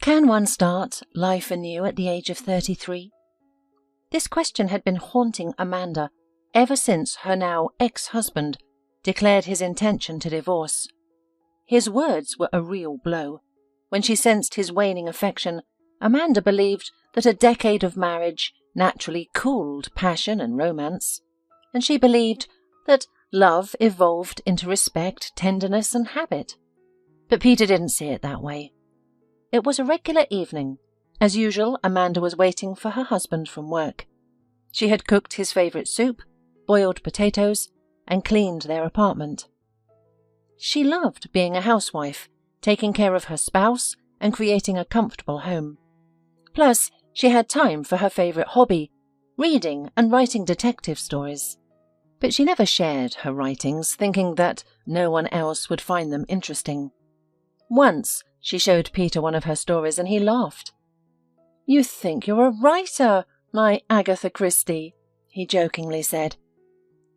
Can one start life anew at the age of 33? This question had been haunting Amanda ever since her now ex-husband declared his intention to divorce. His words were a real blow. When she sensed his waning affection, Amanda believed that a decade of marriage naturally cooled passion and romance, and she believed that love evolved into respect, tenderness, and habit. But Peter didn't see it that way. It was a regular evening. As usual, Amanda was waiting for her husband from work. She had cooked his favourite soup, boiled potatoes, and cleaned their apartment. She loved being a housewife, taking care of her spouse and creating a comfortable home. Plus, she had time for her favourite hobby, reading and writing detective stories. But she never shared her writings, thinking that no one else would find them interesting. Once, she showed Peter one of her stories and he laughed. "You think you're a writer, my Agatha Christie," he jokingly said.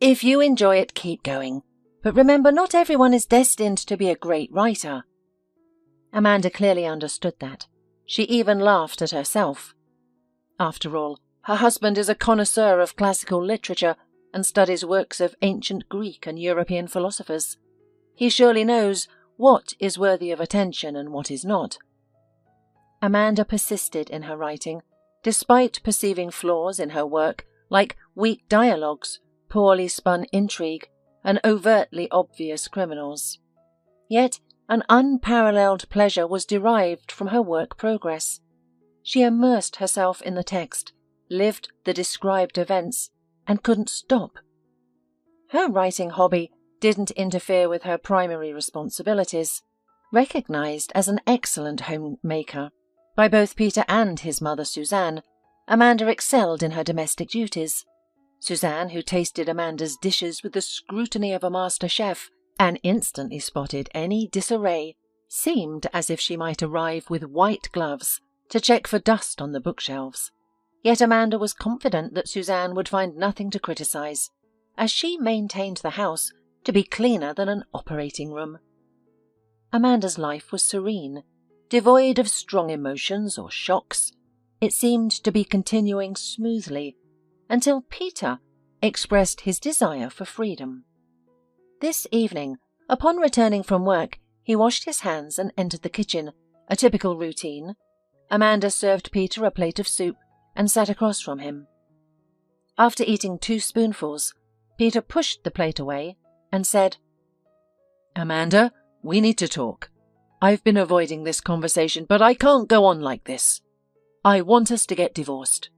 "If you enjoy it, keep going. But remember, not everyone is destined to be a great writer." Amanda clearly understood that. She even laughed at herself. After all, her husband is a connoisseur of classical literature and studies works of ancient Greek and European philosophers. He surely knows what is worthy of attention and what is not. Amanda persisted in her writing, despite perceiving flaws in her work like weak dialogues, poorly spun intrigue, and overtly obvious criminals. Yet an unparalleled pleasure was derived from her work progress. She immersed herself in the text, lived the described events, and couldn't stop. Her writing hobby didn't interfere with her primary responsibilities. Recognized as an excellent homemaker by both Peter and his mother Suzanne, Amanda excelled in her domestic duties. Suzanne, who tasted Amanda's dishes with the scrutiny of a master chef and instantly spotted any disarray, seemed as if she might arrive with white gloves to check for dust on the bookshelves. Yet Amanda was confident that Suzanne would find nothing to criticize, as she maintained the house to be cleaner than an operating room. Amanda's life was serene, devoid of strong emotions or shocks. It seemed to be continuing smoothly until Peter expressed his desire for freedom. This evening, upon returning from work, he washed his hands and entered the kitchen, a typical routine. Amanda served Peter a plate of soup and sat across from him. After eating 2 spoonfuls, Peter pushed the plate away and said, "Amanda, we need to talk. I've been avoiding this conversation, but I can't go on like this. I want us to get divorced."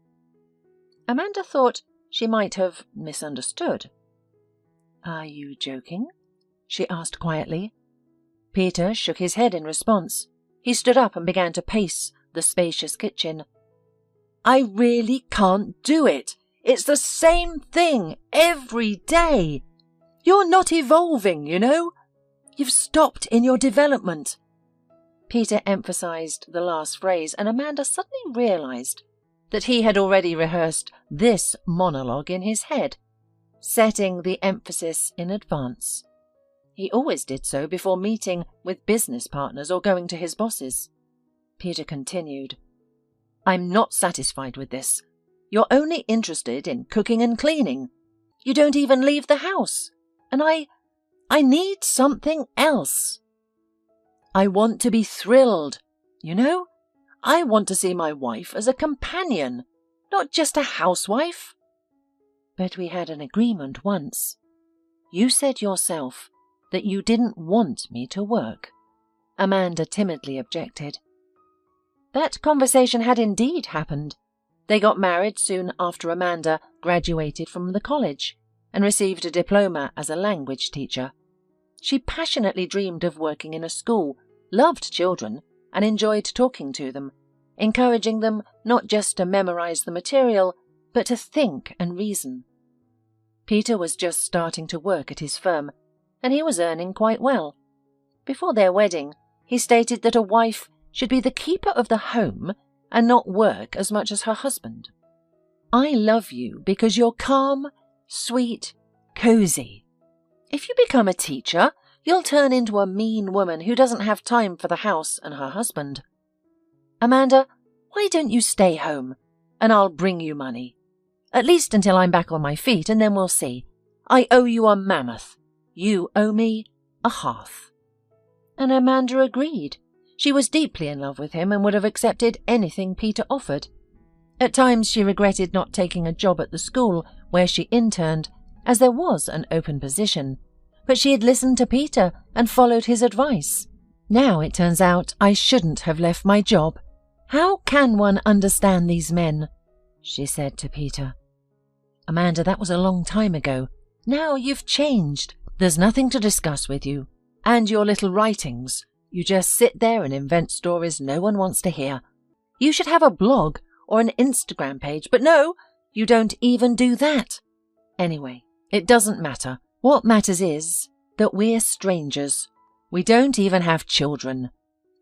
Amanda thought she might have misunderstood. "Are you joking?" she asked quietly. Peter shook his head in response. He stood up and began to pace the spacious kitchen. "I really can't do it. It's the same thing every day. You're not evolving, you know. You've stopped in your development." Peter emphasized the last phrase, and Amanda suddenly realized that he had already rehearsed this monologue in his head, setting the emphasis in advance. He always did so before meeting with business partners or going to his bosses. Peter continued, "I'm not satisfied with this. You're only interested in cooking and cleaning. You don't even leave the house. And I need something else. I want to be thrilled, you know? I want to see my wife as a companion, not just a housewife." "But we had an agreement once. You said yourself that you didn't want me to work," Amanda timidly objected. That conversation had indeed happened. They got married soon after Amanda graduated from the college and received a diploma as a language teacher. She passionately dreamed of working in a school, loved children, and enjoyed talking to them, encouraging them not just to memorize the material, but to think and reason. Peter was just starting to work at his firm, and he was earning quite well. Before their wedding, he stated that a wife should be the keeper of the home and not work as much as her husband. "I love you because you're calm, sweet, cozy. If you become a teacher, you'll turn into a mean woman who doesn't have time for the house and her husband." Amanda, why don't you stay home, and I'll bring you money. At least until I'm back on my feet, and then we'll see. I owe you a mammoth. You owe me a half. And Amanda agreed. She was deeply in love with him and would have accepted anything Peter offered. At times she regretted not taking a job at the school where she interned, as there was an open position, but she had listened to Peter and followed his advice. Now it turns out I shouldn't have left my job. How can one understand these men? She said to Peter. Amanda, that was a long time ago. Now you've changed. There's nothing to discuss with you. And your little writings. You just sit there and invent stories no one wants to hear. You should have a blog or an Instagram page, but no, you don't even do that. Anyway, it doesn't matter. What matters is that we're strangers. We don't even have children.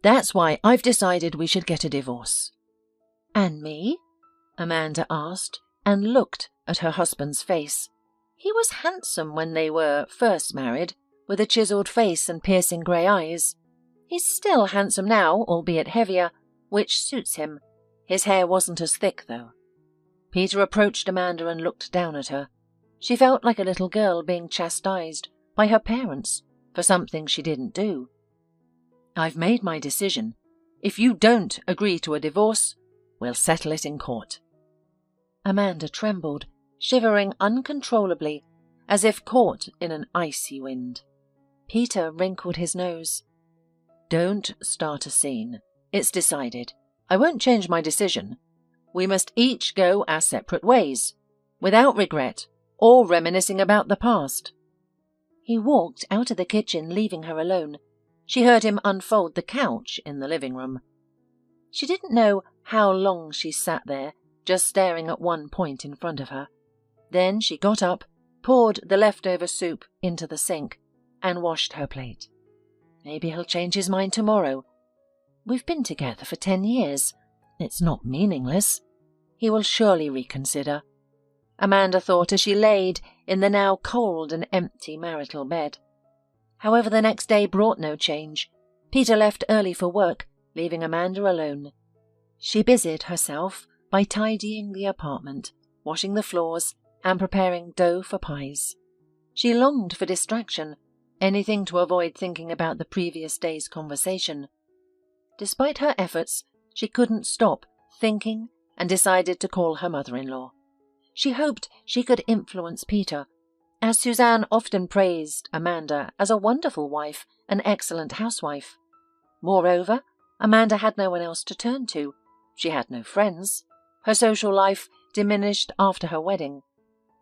That's why I've decided we should get a divorce. And me? Amanda asked and looked at her husband's face. He was handsome when they were first married, with a chiselled face and piercing grey eyes. He's still handsome now, albeit heavier, which suits him. His hair wasn't as thick, though. Peter approached Amanda and looked down at her. She felt like a little girl being chastised by her parents for something she didn't do. I've made my decision. If you don't agree to a divorce, we'll settle it in court. Amanda trembled, shivering uncontrollably, as if caught in an icy wind. Peter wrinkled his nose. Don't start a scene. It's decided. I won't change my decision. We must each go our separate ways, without regret or reminiscing about the past. He walked out of the kitchen, leaving her alone. She heard him unfold the couch in the living room. She didn't know how long she sat there, just staring at one point in front of her. Then she got up, poured the leftover soup into the sink, and washed her plate. Maybe he'll change his mind tomorrow. We've been together for 10 years. It's not meaningless. He will surely reconsider. Amanda thought as she laid in the now cold and empty marital bed. However, the next day brought no change. Peter left early for work, leaving Amanda alone. She busied herself by tidying the apartment, washing the floors, and preparing dough for pies. She longed for distraction, anything to avoid thinking about the previous day's conversation. Despite her efforts, she couldn't stop thinking and decided to call her mother-in-law. She hoped she could influence Peter, as Suzanne often praised Amanda as a wonderful wife, an excellent housewife. Moreover, Amanda had no one else to turn to. She had no friends. Her social life diminished after her wedding.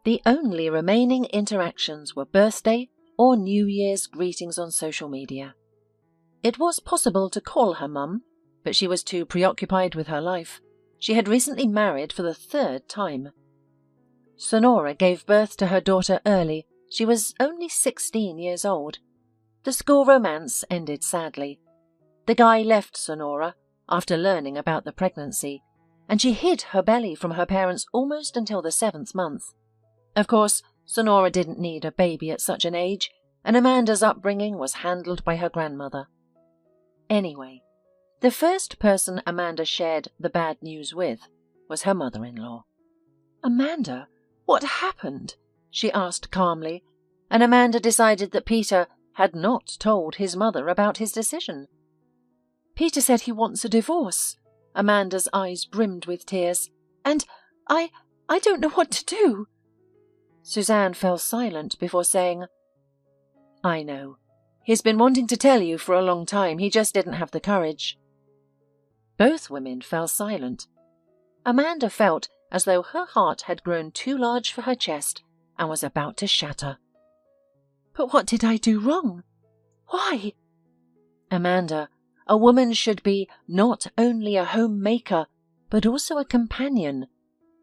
The only remaining interactions were birthday or New Year's greetings on social media. It was possible to call her mum, but she was too preoccupied with her life. She had recently married for the 3rd time. Sonora gave birth to her daughter early. She was only 16 years old. The school romance ended sadly. The guy left Sonora after learning about the pregnancy, and she hid her belly from her parents almost until the 7th month. Of course, Sonora didn't need a baby at such an age, and Amanda's upbringing was handled by her grandmother. Anyway, the first person Amanda shared the bad news with was her mother-in-law. "Amanda, what happened?" she asked calmly, and Amanda decided that Peter had not told his mother about his decision. "Peter said he wants a divorce." Amanda's eyes brimmed with tears. "And I don't know what to do." Suzanne fell silent before saying, "I know. He's been wanting to tell you for a long time. He just didn't have the courage." Both women fell silent. Amanda felt as though her heart had grown too large for her chest and was about to shatter. "But what did I do wrong? Why?" "Amanda, a woman should be not only a homemaker, but also a companion.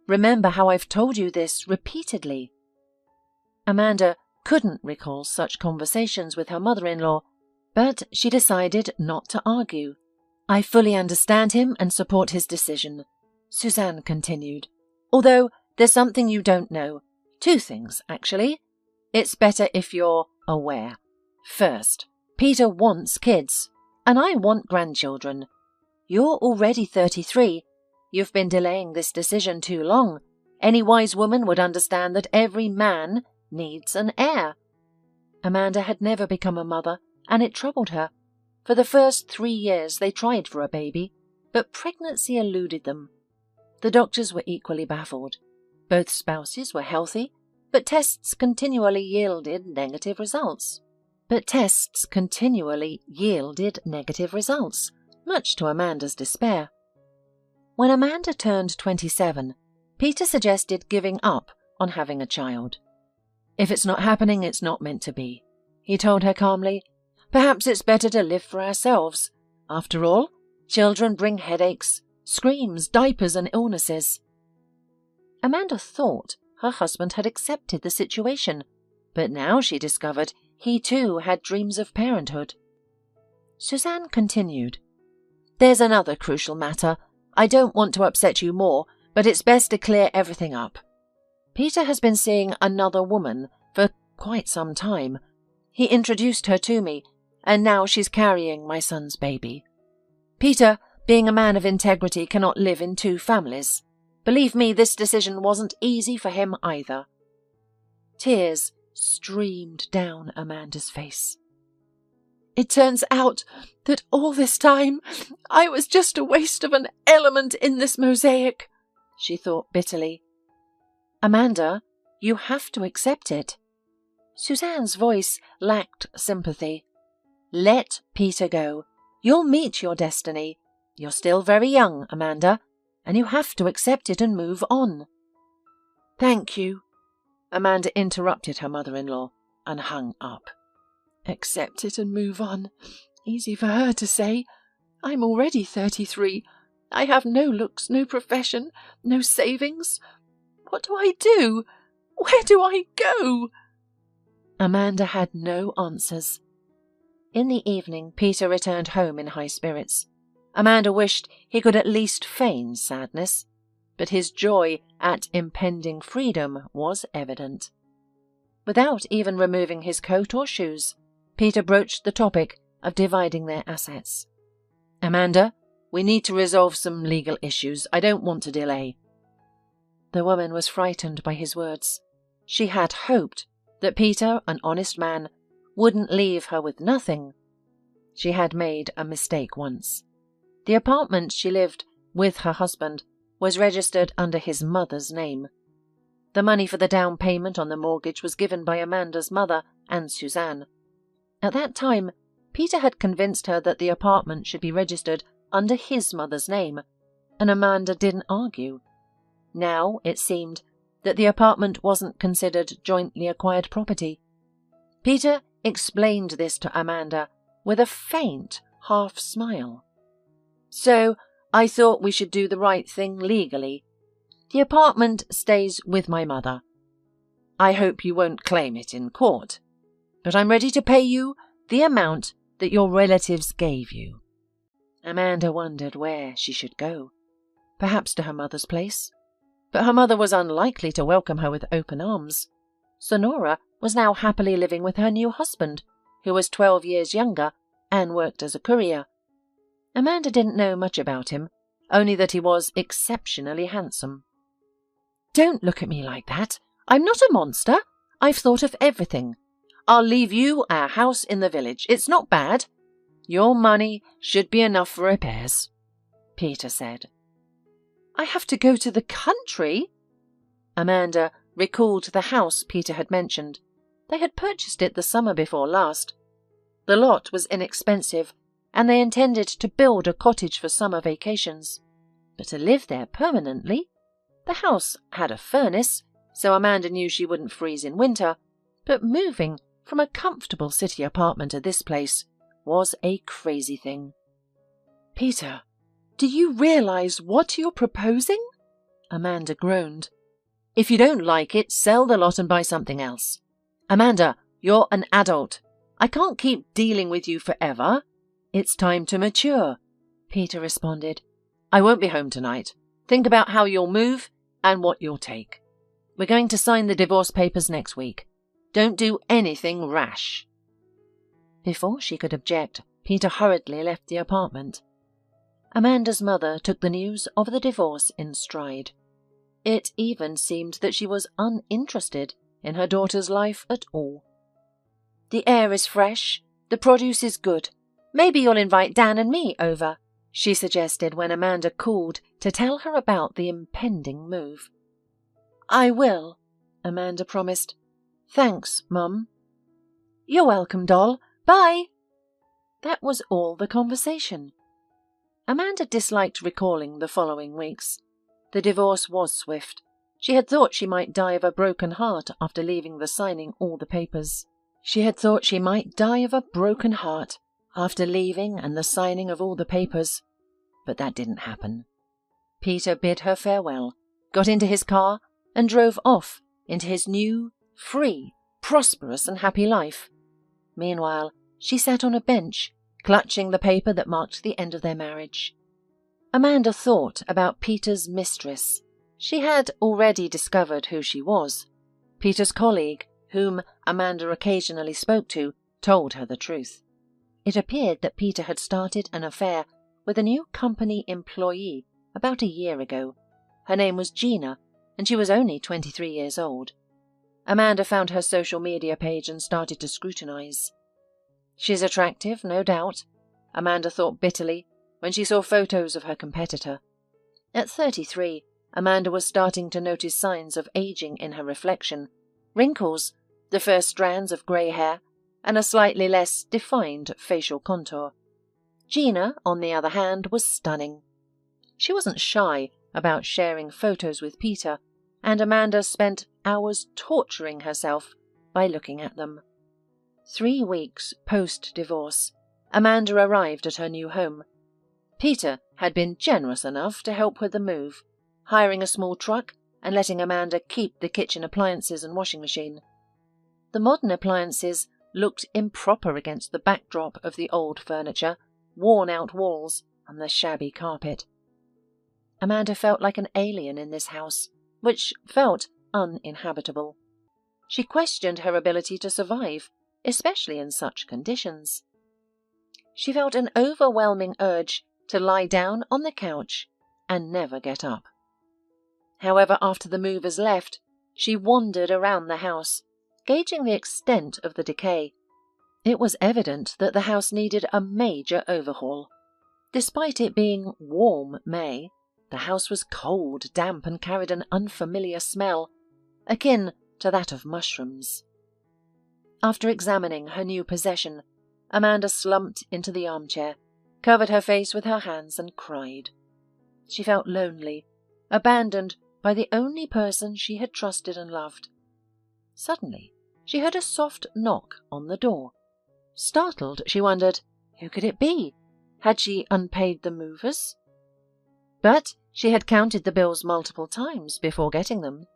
Remember how I've told you this repeatedly." Amanda couldn't recall such conversations with her mother-in-law, but she decided not to argue. "I fully understand him and support his decision," Suzanne continued. "Although there's something you don't know. 2 things, actually. It's better if you're aware. First, Peter wants kids, and I want grandchildren. You're already 33. You've been delaying this decision too long. Any wise woman would understand that every man needs an heir. Amanda had never become a mother, and it troubled her. For the first 3 years they tried for a baby, but pregnancy eluded them. The doctors were equally baffled. Both spouses were healthy, but tests continually yielded negative results. Much to Amanda's despair. When Amanda turned 27, Peter suggested giving up on having a child. If it's not happening, it's not meant to be, he told her calmly. Perhaps it's better to live for ourselves. After all, children bring headaches, screams, diapers, and illnesses. Amanda thought her husband had accepted the situation, but now she discovered he too had dreams of parenthood. Suzanne continued. There's another crucial matter. I don't want to upset you more, but it's best to clear everything up. Peter has been seeing another woman for quite some time. He introduced her to me, and now she's carrying my son's baby. Peter, being a man of integrity, cannot live in 2 families. Believe me, this decision wasn't easy for him either. Tears streamed down Amanda's face. It turns out that all this time I was just a waste of an element in this mosaic, she thought bitterly. Amanda, you have to accept it. Suzanne's voice lacked sympathy. Let Peter go. You'll meet your destiny. You're still very young, Amanda, and you have to accept it and move on. Thank you. Amanda interrupted her mother-in-law and hung up. Accept it and move on. Easy for her to say. I'm already 33. I have no looks, no profession, no savings. What do I do? Where do I go? Amanda had no answers. In the evening, Peter returned home in high spirits. Amanda wished he could at least feign sadness, but his joy at impending freedom was evident. Without even removing his coat or shoes, Peter broached the topic of dividing their assets. Amanda, we need to resolve some legal issues. I don't want to delay. The woman was frightened by his words. She had hoped that Peter, an honest man, wouldn't leave her with nothing. She had made a mistake once. The apartment she lived with her husband was registered under his mother's name. The money for the down payment on the mortgage was given by Amanda's mother and Suzanne. At that time, Peter had convinced her that the apartment should be registered under his mother's name, and Amanda didn't argue. Now it seemed that the apartment wasn't considered jointly acquired property. Peter explained this to Amanda with a faint half-smile. So I thought we should do the right thing legally. The apartment stays with my mother. I hope you won't claim it in court, but I'm ready to pay you the amount that your relatives gave you. Amanda wondered where she should go. Perhaps to her mother's place. But her mother was unlikely to welcome her with open arms. Sonora was now happily living with her new husband, who was 12 years younger and worked as a courier. Amanda didn't know much about him, only that he was exceptionally handsome. Don't look at me like that. I'm not a monster. I've thought of everything. I'll leave you our house in the village. It's not bad. Your money should be enough for repairs, Peter said. I have to go to the country? Amanda recalled the house Peter had mentioned. They had purchased it the summer before last. The lot was inexpensive, and they intended to build a cottage for summer vacations. But to live there permanently? The house had a furnace, so Amanda knew she wouldn't freeze in winter, but moving from a comfortable city apartment to this place was a crazy thing. Peter, do you realize what you're proposing? Amanda groaned. If you don't like it, sell the lot and buy something else. Amanda, you're an adult. I can't keep dealing with you forever. It's time to mature, Peter responded. I won't be home tonight. Think about how you'll move and what you'll take. We're going to sign the divorce papers next week. Don't do anything rash. Before she could object, Peter hurriedly left the apartment. Amanda's mother took the news of the divorce in stride. It even seemed that she was uninterested in her daughter's life at all. "The air is fresh, the produce is good. Maybe you'll invite Dan and me over," she suggested when Amanda called to tell her about the impending move. "I will," Amanda promised. "Thanks, Mum." "You're welcome, doll. Bye." That was all the conversation. Amanda disliked recalling the following weeks. The divorce was swift. She had thought she might die of a broken heart after leaving the signing all the papers. But that didn't happen. Peter bid her farewell, got into his car, and drove off into his new, free, prosperous and happy life. Meanwhile, she sat on a bench, clutching the paper that marked the end of their marriage. Amanda thought about Peter's mistress. She had already discovered who she was. Peter's colleague, whom Amanda occasionally spoke to, told her the truth. It appeared that Peter had started an affair with a new company employee about a year ago. Her name was Gina, and she was only 23 years old. Amanda found her social media page and started to scrutinize. She's attractive, no doubt, Amanda thought bitterly when she saw photos of her competitor. At 33, Amanda was starting to notice signs of aging in her reflection, wrinkles, the first strands of grey hair, and a slightly less defined facial contour. Gina, on the other hand, was stunning. She wasn't shy about sharing photos with Peter, and Amanda spent hours torturing herself by looking at them. 3 weeks post-divorce, Amanda arrived at her new home. Peter had been generous enough to help with the move, hiring a small truck and letting Amanda keep the kitchen appliances and washing machine. The modern appliances looked improper against the backdrop of the old furniture, worn-out walls, and the shabby carpet. Amanda felt like an alien in this house, which felt uninhabitable. She questioned her ability to survive, especially in such conditions. She felt an overwhelming urge to lie down on the couch and never get up. However, after the movers left, she wandered around the house, gauging the extent of the decay. It was evident that the house needed a major overhaul. Despite it being warm May, the house was cold, damp, and carried an unfamiliar smell, akin to that of mushrooms. After examining her new possession, Amanda slumped into the armchair, covered her face with her hands, and cried. She felt lonely, abandoned by the only person she had trusted and loved. Suddenly, she heard a soft knock on the door. Startled, she wondered, who could it be? Had she unpaid the movers? But she had counted the bills multiple times before getting them.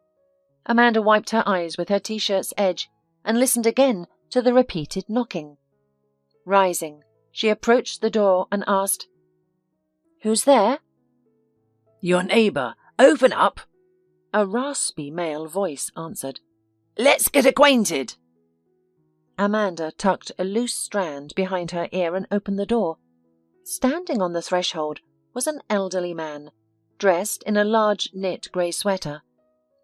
Amanda wiped her eyes with her t-shirt's edge and listened again to the repeated knocking. Rising, she approached the door and asked, "Who's there?" "Your neighbour. Open up," a raspy male voice answered. "Let's get acquainted." Amanda tucked a loose strand behind her ear and opened the door. Standing on the threshold was an elderly man, dressed in a large knit grey sweater.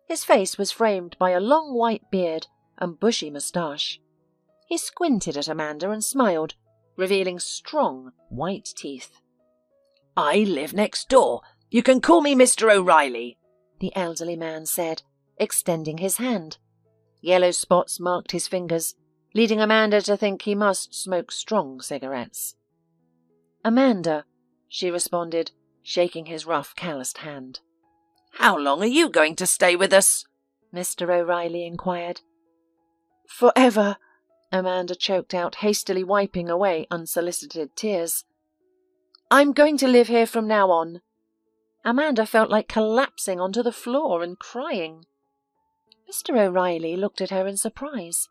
His face was framed by a long white beard and bushy moustache. He squinted at Amanda and smiled, revealing strong white teeth. "I live next door. You can call me Mr. O'Reilly," the elderly man said, extending his hand. Yellow spots marked his fingers, leading Amanda to think he must smoke strong cigarettes. "Amanda," she responded, shaking his rough, calloused hand. "How long are you going to stay with us?" Mr. O'Reilly inquired. "Forever," Amanda choked out, hastily wiping away unsolicited tears. "I'm going to live here from now on." Amanda felt like collapsing onto the floor and crying. Mr. O'Reilly looked at her in surprise.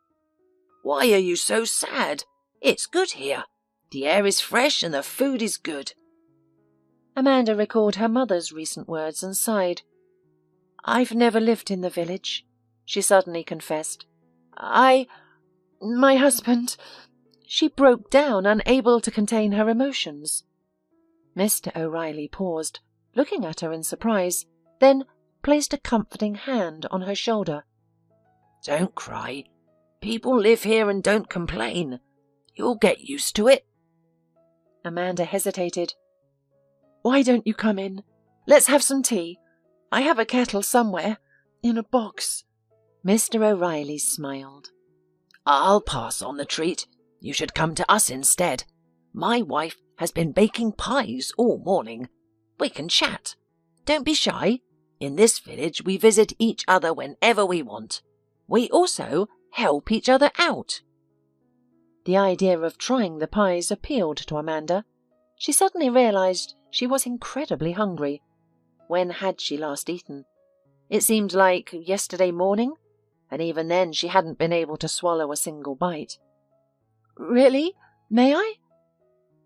"Why are you so sad? It's good here. The air is fresh and the food is good." Amanda recalled her mother's recent words and sighed. "I've never lived in the village," she suddenly confessed. My husband..." She broke down, unable to contain her emotions. Mr. O'Reilly paused, looking at her in surprise, then placed a comforting hand on her shoulder. Don't cry. People live here and don't complain. You'll get used to it. Amanda hesitated. Why don't you come in? Let's have some tea. I have a kettle somewhere, in a box. Mr. O'Reilly smiled. I'll pass on the treat. You should come to us instead. My wife has been baking pies all morning. We can chat. Don't be shy. In this village we visit each other whenever we want. We also help each other out. The idea of trying the pies appealed to Amanda. She suddenly realized she was incredibly hungry. When had she last eaten? It seemed like yesterday morning, and even then she hadn't been able to swallow a single bite. Really? May I?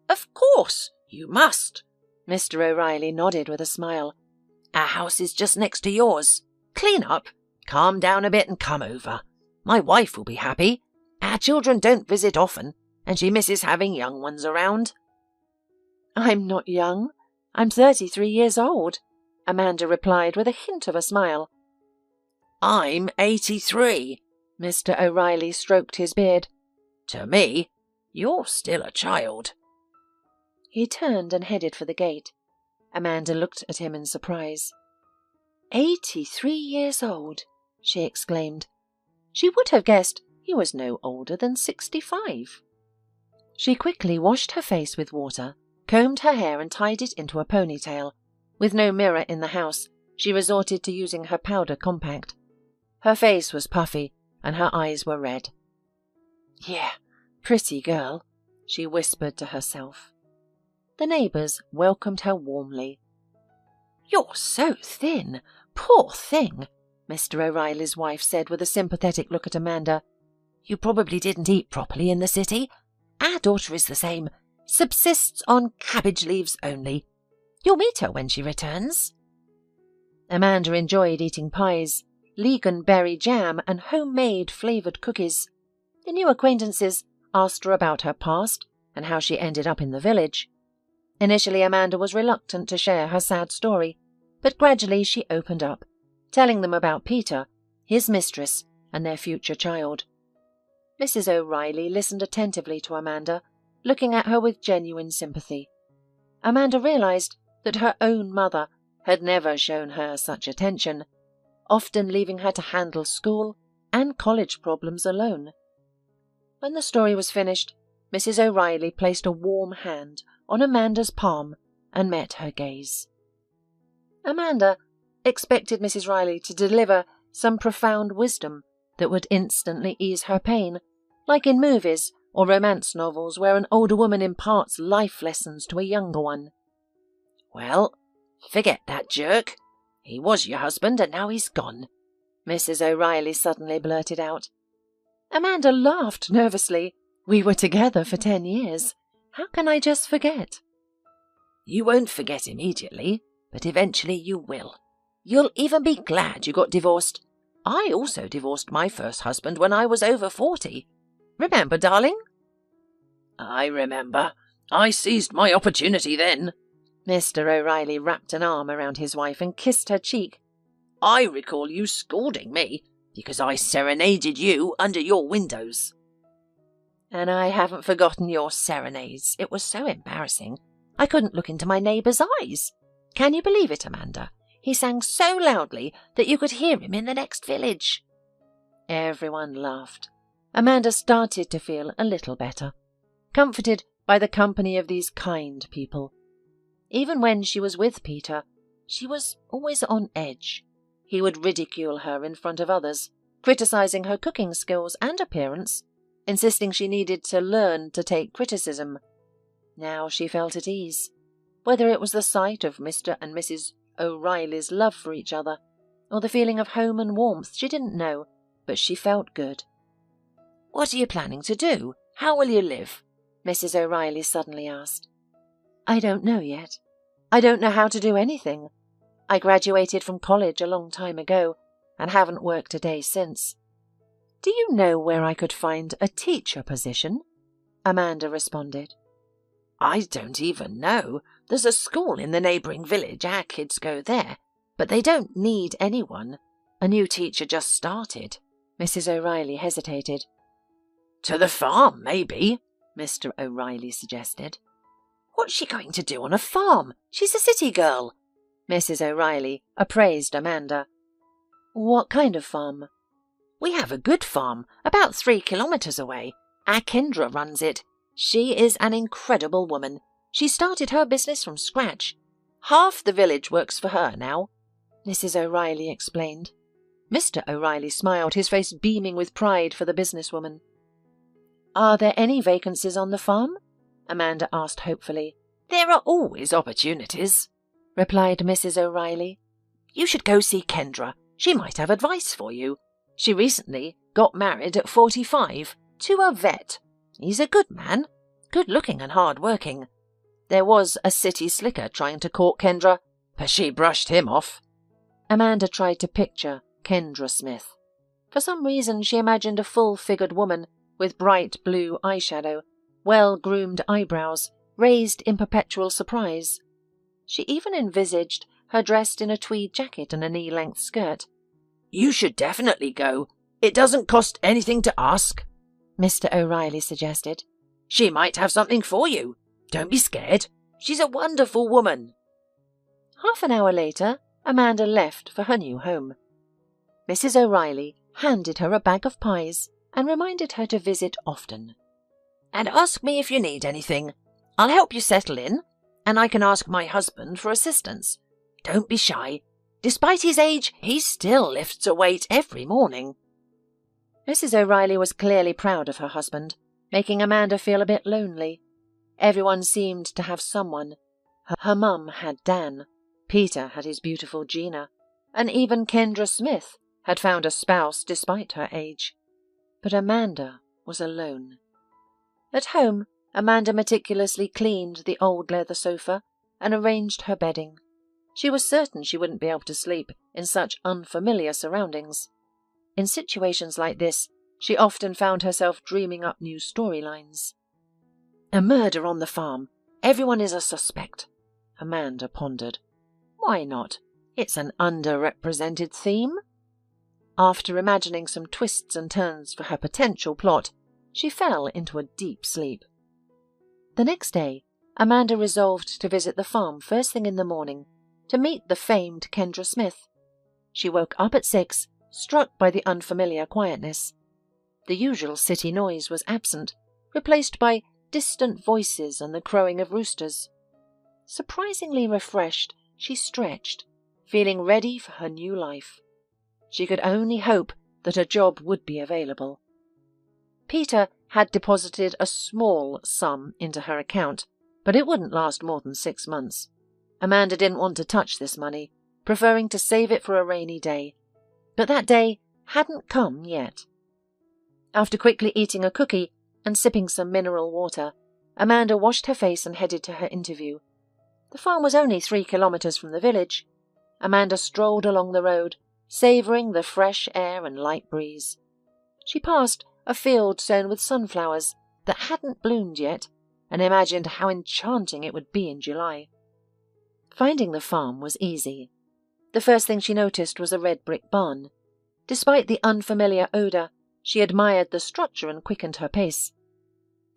Of course, you must. Mr. O'Reilly nodded with a smile. Our house is just next to yours. Clean up, calm down a bit and come over. My wife will be happy. Our children don't visit often, and she misses having young ones around. I'm not young. I'm 33 years old, Amanda replied with a hint of a smile. I'm 83. Mr. O'Reilly stroked his beard. To me, you're still a child. He turned and headed for the gate. Amanda looked at him in surprise. 83 years old, she exclaimed. She would have guessed he was no older than 65. She quickly washed her face with water, combed her hair and tied it into a ponytail. With no mirror in the house, she resorted to using her powder compact. Her face was puffy and her eyes were red. Yeah, pretty girl, she whispered to herself. The neighbours welcomed her warmly. You're so thin, poor thing, Mr. O'Reilly's wife said with a sympathetic look at Amanda. You probably didn't eat properly in the city. Our daughter is the same, subsists on cabbage leaves only. You'll meet her when she returns. Amanda enjoyed eating pies, legan berry jam and homemade flavoured cookies. The new acquaintances asked her about her past and how she ended up in the village. Initially, Amanda was reluctant to share her sad story, but gradually she opened up, telling them about Peter, his mistress, and their future child. Mrs. O'Reilly listened attentively to Amanda, looking at her with genuine sympathy. Amanda realized that her own mother had never shown her such attention, often leaving her to handle school and college problems alone. When the story was finished, Mrs. O'Reilly placed a warm hand on Amanda's palm and met her gaze. Amanda expected Mrs. Riley to deliver some profound wisdom that would instantly ease her pain, like in movies or romance novels where an older woman imparts life lessons to a younger one. Well, forget that jerk. He was your husband and now he's gone, Mrs. O'Reilly suddenly blurted out. Amanda laughed nervously. We were together for 10 years. How can I just forget? You won't forget immediately, but eventually you will. You'll even be glad you got divorced. I also divorced my first husband when I was over 40. Remember, darling? I remember. I seized my opportunity then. Mr. O'Reilly wrapped an arm around his wife and kissed her cheek. I recall you scolding me because I serenaded you under your windows. And I haven't forgotten your serenades. It was so embarrassing. I couldn't look into my neighbour's eyes. Can you believe it, Amanda? He sang so loudly that you could hear him in the next village. Everyone laughed. Amanda started to feel a little better, comforted by the company of these kind people. Even when she was with Peter, she was always on edge. He would ridicule her in front of others, criticising her cooking skills and appearance, insisting she needed to learn to take criticism. Now she felt at ease. Whether it was the sight of Mr. and Mrs. O'Reilly's love for each other, or the feeling of home and warmth, she didn't know, but she felt good. What are you planning to do? How will you live? Mrs. O'Reilly suddenly asked. I don't know yet. I don't know how to do anything. I graduated from college a long time ago, and haven't worked a day since. Do you know where I could find a teacher position? Amanda responded. I don't even know. There's a school in the neighbouring village. Our kids go there, but they don't need anyone. A new teacher just started." Mrs. O'Reilly hesitated. "To the farm, maybe," Mr. O'Reilly suggested. "What's she going to do on a farm? She's a city girl." Mrs. O'Reilly appraised Amanda. "What kind of farm?" "We have a good farm, about 3 kilometres away. Our Kendra runs it. She is an incredible woman. She started her business from scratch. Half the village works for her now," Mrs. O'Reilly explained. Mr. O'Reilly smiled, his face beaming with pride for the businesswoman. "Are there any vacancies on the farm?" Amanda asked hopefully. "There are always opportunities," replied Mrs. O'Reilly. "You should go see Kendra. She might have advice for you. She recently got married at 45 to a vet. He's a good man, good-looking and hard-working. There was a city slicker trying to court Kendra, but she brushed him off." Amanda tried to picture Kendra Smith. For some reason she imagined a full-figured woman with bright blue eyeshadow, well-groomed eyebrows, raised in perpetual surprise. She even envisaged her dressed in a tweed jacket and a knee-length skirt. "You should definitely go. It doesn't cost anything to ask," Mr. O'Reilly suggested. "She might have something for you. Don't be scared. She's a wonderful woman." Half an hour later, Amanda left for her new home. Mrs. O'Reilly handed her a bag of pies and reminded her to visit often. "And ask me if you need anything. I'll help you settle in, and I can ask my husband for assistance. Don't be shy. Despite his age, he still lifts a weight every morning." Mrs. O'Reilly was clearly proud of her husband, making Amanda feel a bit lonely. Everyone seemed to have someone. Her mum had Dan, Peter had his beautiful Gina, and even Kendra Smith had found a spouse despite her age. But Amanda was alone. At home, Amanda meticulously cleaned the old leather sofa and arranged her bedding. She was certain she wouldn't be able to sleep in such unfamiliar surroundings. In situations like this, she often found herself dreaming up new storylines. "A murder on the farm. Everyone is a suspect," Amanda pondered. "Why not? It's an underrepresented theme." After imagining some twists and turns for her potential plot, she fell into a deep sleep. The next day, Amanda resolved to visit the farm first thing in the morning to meet the famed Kendra Smith. She woke up at 6, struck by the unfamiliar quietness. The usual city noise was absent, replaced by distant voices and the crowing of roosters. Surprisingly refreshed, she stretched, feeling ready for her new life. She could only hope that a job would be available. Peter had deposited a small sum into her account, but it wouldn't last more than 6 months. Amanda didn't want to touch this money, preferring to save it for a rainy day. But that day hadn't come yet. After quickly eating a cookie and sipping some mineral water, Amanda washed her face and headed to her interview. The farm was only 3 kilometres from the village. Amanda strolled along the road, savouring the fresh air and light breeze. She passed a field sown with sunflowers that hadn't bloomed yet, and imagined how enchanting it would be in July. Finding the farm was easy. The first thing she noticed was a red brick barn. Despite the unfamiliar odour, she admired the structure and quickened her pace.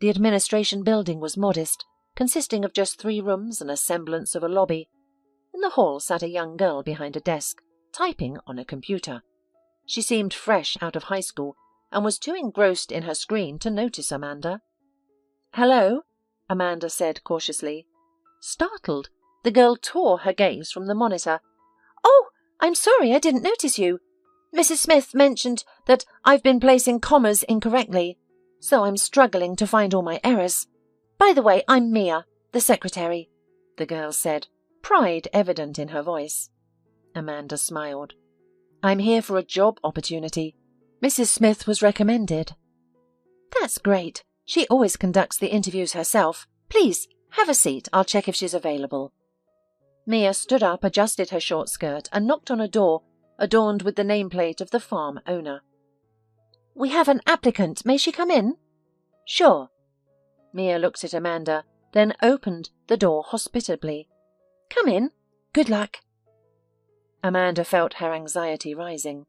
The administration building was modest, consisting of just 3 rooms and a semblance of a lobby. In the hall sat a young girl behind a desk, typing on a computer. She seemed fresh out of high school and was too engrossed in her screen to notice Amanda. "Hello," Amanda said cautiously. Startled, the girl tore her gaze from the monitor. "Oh, I'm sorry, I didn't notice you. Mrs. Smith mentioned that I've been placing commas incorrectly, so I'm struggling to find all my errors. By the way, I'm Mia, the secretary," the girl said, pride evident in her voice. Amanda smiled. "I'm here for a job opportunity. Mrs. Smith was recommended." "That's great. She always conducts the interviews herself. Please, have a seat. I'll check if she's available." Mia stood up, adjusted her short skirt, and knocked on a door adorned with the nameplate of the farm owner. "We have an applicant. May she come in?" "Sure." Mia looked at Amanda, then opened the door hospitably. "Come in. Good luck." Amanda felt her anxiety rising.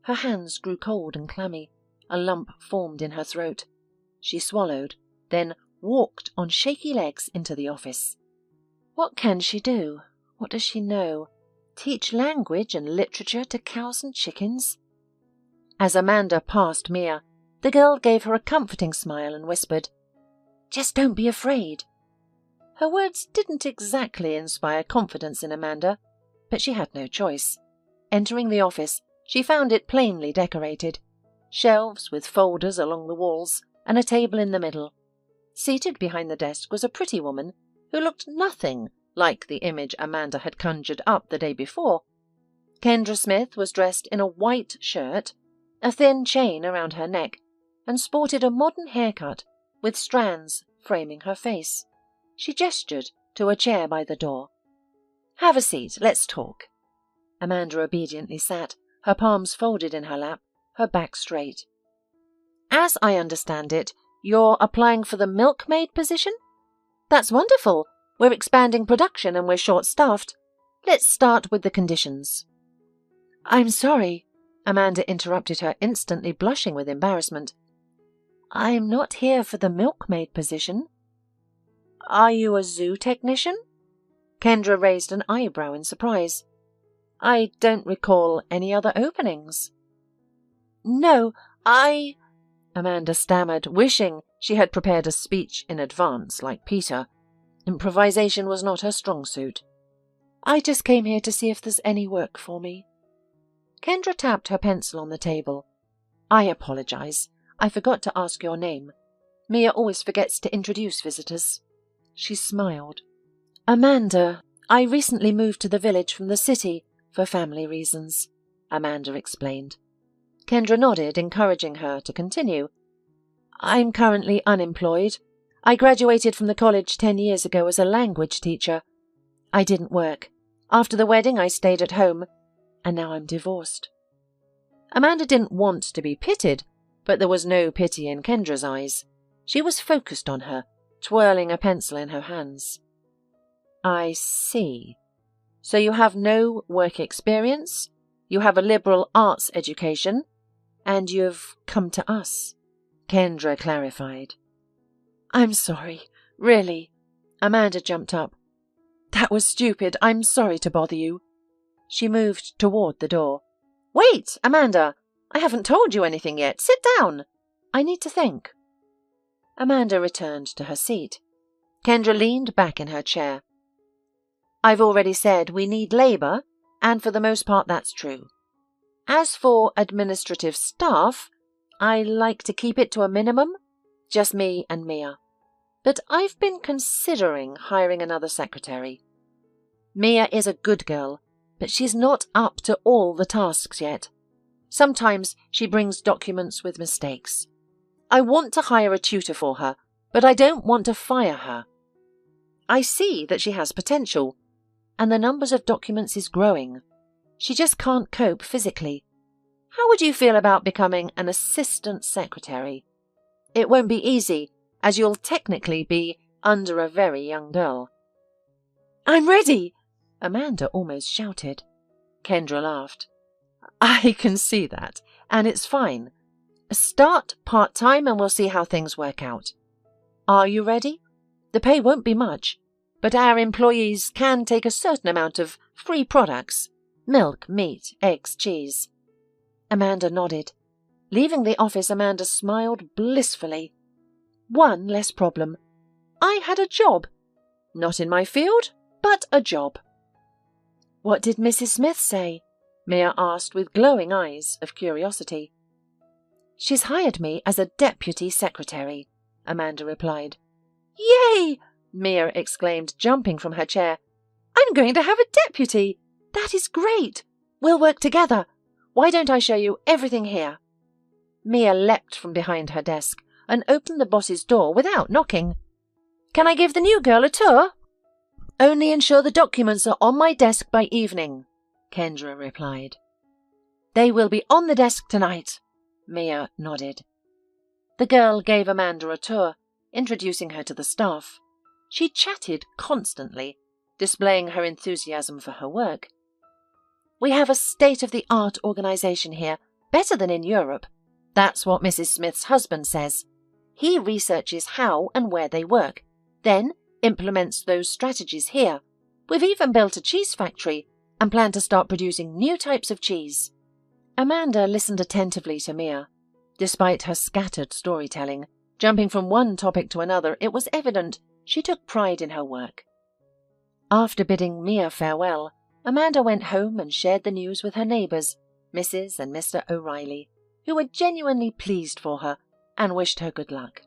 Her hands grew cold and clammy. A lump formed in her throat. She swallowed, then walked on shaky legs into the office. What can she do? What does she know? Teach language and literature to cows and chickens? As Amanda passed Mia, the girl gave her a comforting smile and whispered, "Just don't be afraid." Her words didn't exactly inspire confidence in Amanda, but she had no choice. Entering the office, she found it plainly decorated. Shelves with folders along the walls and a table in the middle. Seated behind the desk was a pretty woman who looked nothing like the image Amanda had conjured up the day before. Kendra Smith was dressed in a white shirt, a thin chain around her neck, and sported a modern haircut with strands framing her face. She gestured to a chair by the door. "Have a seat, let's talk." Amanda obediently sat, her palms folded in her lap, her back straight. "As I understand it, you're applying for the milkmaid position? That's wonderful. We're expanding production and we're short-staffed. Let's start with the conditions." "I'm sorry," Amanda interrupted her, instantly blushing with embarrassment. "I'm not here for the milkmaid position." "Are you a zoo technician?" Kendra raised an eyebrow in surprise. "I don't recall any other openings." "No, Amanda stammered, wishing she had prepared a speech in advance like Peter. Improvisation was not her strong suit. "I just came here to see if there's any work for me." Kendra tapped her pencil on the table. "I apologize. I forgot to ask your name. Mia always forgets to introduce visitors." She smiled. "Amanda. I recently moved to the village from the city for family reasons," Amanda explained. Kendra nodded, encouraging her to continue. "I'm currently unemployed. I graduated from the college 10 years ago as a language teacher. I didn't work. After the wedding, I stayed at home, and now I'm divorced." Amanda didn't want to be pitied, but there was no pity in Kendra's eyes. She was focused on her, twirling a pencil in her hands. "I see. So you have no work experience, you have a liberal arts education, and you've come to us," Kendra clarified. "I'm sorry, really." Amanda jumped up. "That was stupid. I'm sorry to bother you." She moved toward the door. "Wait, Amanda! I haven't told you anything yet. Sit down. I need to think." Amanda returned to her seat. Kendra leaned back in her chair. "I've already said we need labour, and for the most part that's true. As for administrative staff, I like to keep it to a minimum, just me and Mia. But I've been considering hiring another secretary. Mia is a good girl, but she's not up to all the tasks yet. Sometimes she brings documents with mistakes. I want to hire a tutor for her, but I don't want to fire her. I see that she has potential, and the numbers of documents is growing. She just can't cope physically. How would you feel about becoming an assistant secretary? It won't be easy, as you'll technically be under a very young girl." "I'm ready!" Amanda almost shouted. Kendra laughed. "I can see that, and it's fine. Start part-time and we'll see how things work out. Are you ready? The pay won't be much, but our employees can take a certain amount of free products: milk, meat, eggs, cheese." Amanda nodded. Leaving the office, Amanda smiled blissfully. One less problem. I had a job. Not in my field, but a job. "What did Mrs. Smith say?" Mia asked with glowing eyes of curiosity. "She's hired me as a deputy secretary," Amanda replied. "Yay!" Mia exclaimed, jumping from her chair. "I'm going to have a deputy! That is great! We'll work together. Why don't I show you everything here?" Mia leapt from behind her desk and opened the boss's door without knocking. "Can I give the new girl a tour?" "Only ensure the documents are on my desk by evening," Kendra replied. "They will be on the desk tonight," Mia nodded. The girl gave Amanda a tour, introducing her to the staff. She chatted constantly, displaying her enthusiasm for her work. "We have a state-of-the-art organization here, better than in Europe. That's what Mrs. Smith's husband says. He researches how and where they work, then implements those strategies here. We've even built a cheese factory and plan to start producing new types of cheese." Amanda listened attentively to Mia. Despite her scattered storytelling, jumping from one topic to another, it was evident she took pride in her work. After bidding Mia farewell, Amanda went home and shared the news with her neighbours, Mrs. and Mr. O'Reilly, who were genuinely pleased for her and wished her good luck.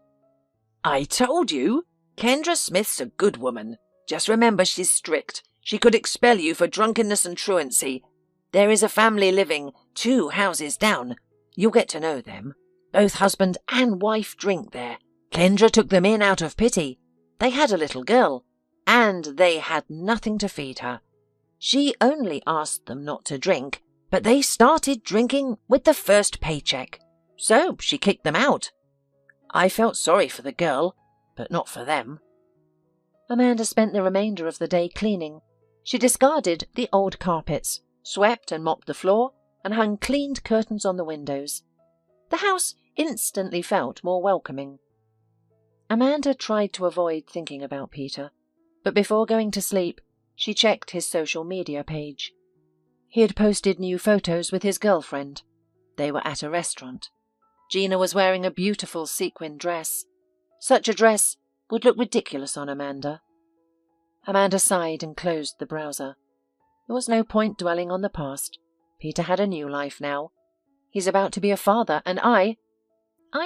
"I told you, Kendra Smith's a good woman. Just remember she's strict. She could expel you for drunkenness and truancy. There is a family living 2 houses down. You'll get to know them. Both husband and wife drink there. Kendra took them in out of pity. They had a little girl, and they had nothing to feed her. She only asked them not to drink, but they started drinking with the first paycheck. So she kicked them out. I felt sorry for the girl, but not for them." Amanda spent the remainder of the day cleaning. She discarded the old carpets, swept and mopped the floor, and hung cleaned curtains on the windows. The house instantly felt more welcoming. Amanda tried to avoid thinking about Peter, but before going to sleep, she checked his social media page. He had posted new photos with his girlfriend. They were at a restaurant. Gina was wearing a beautiful sequin dress. Such a dress would look ridiculous on Amanda. Amanda sighed and closed the browser. There was no point dwelling on the past. Peter had a new life now. He's about to be a father, and I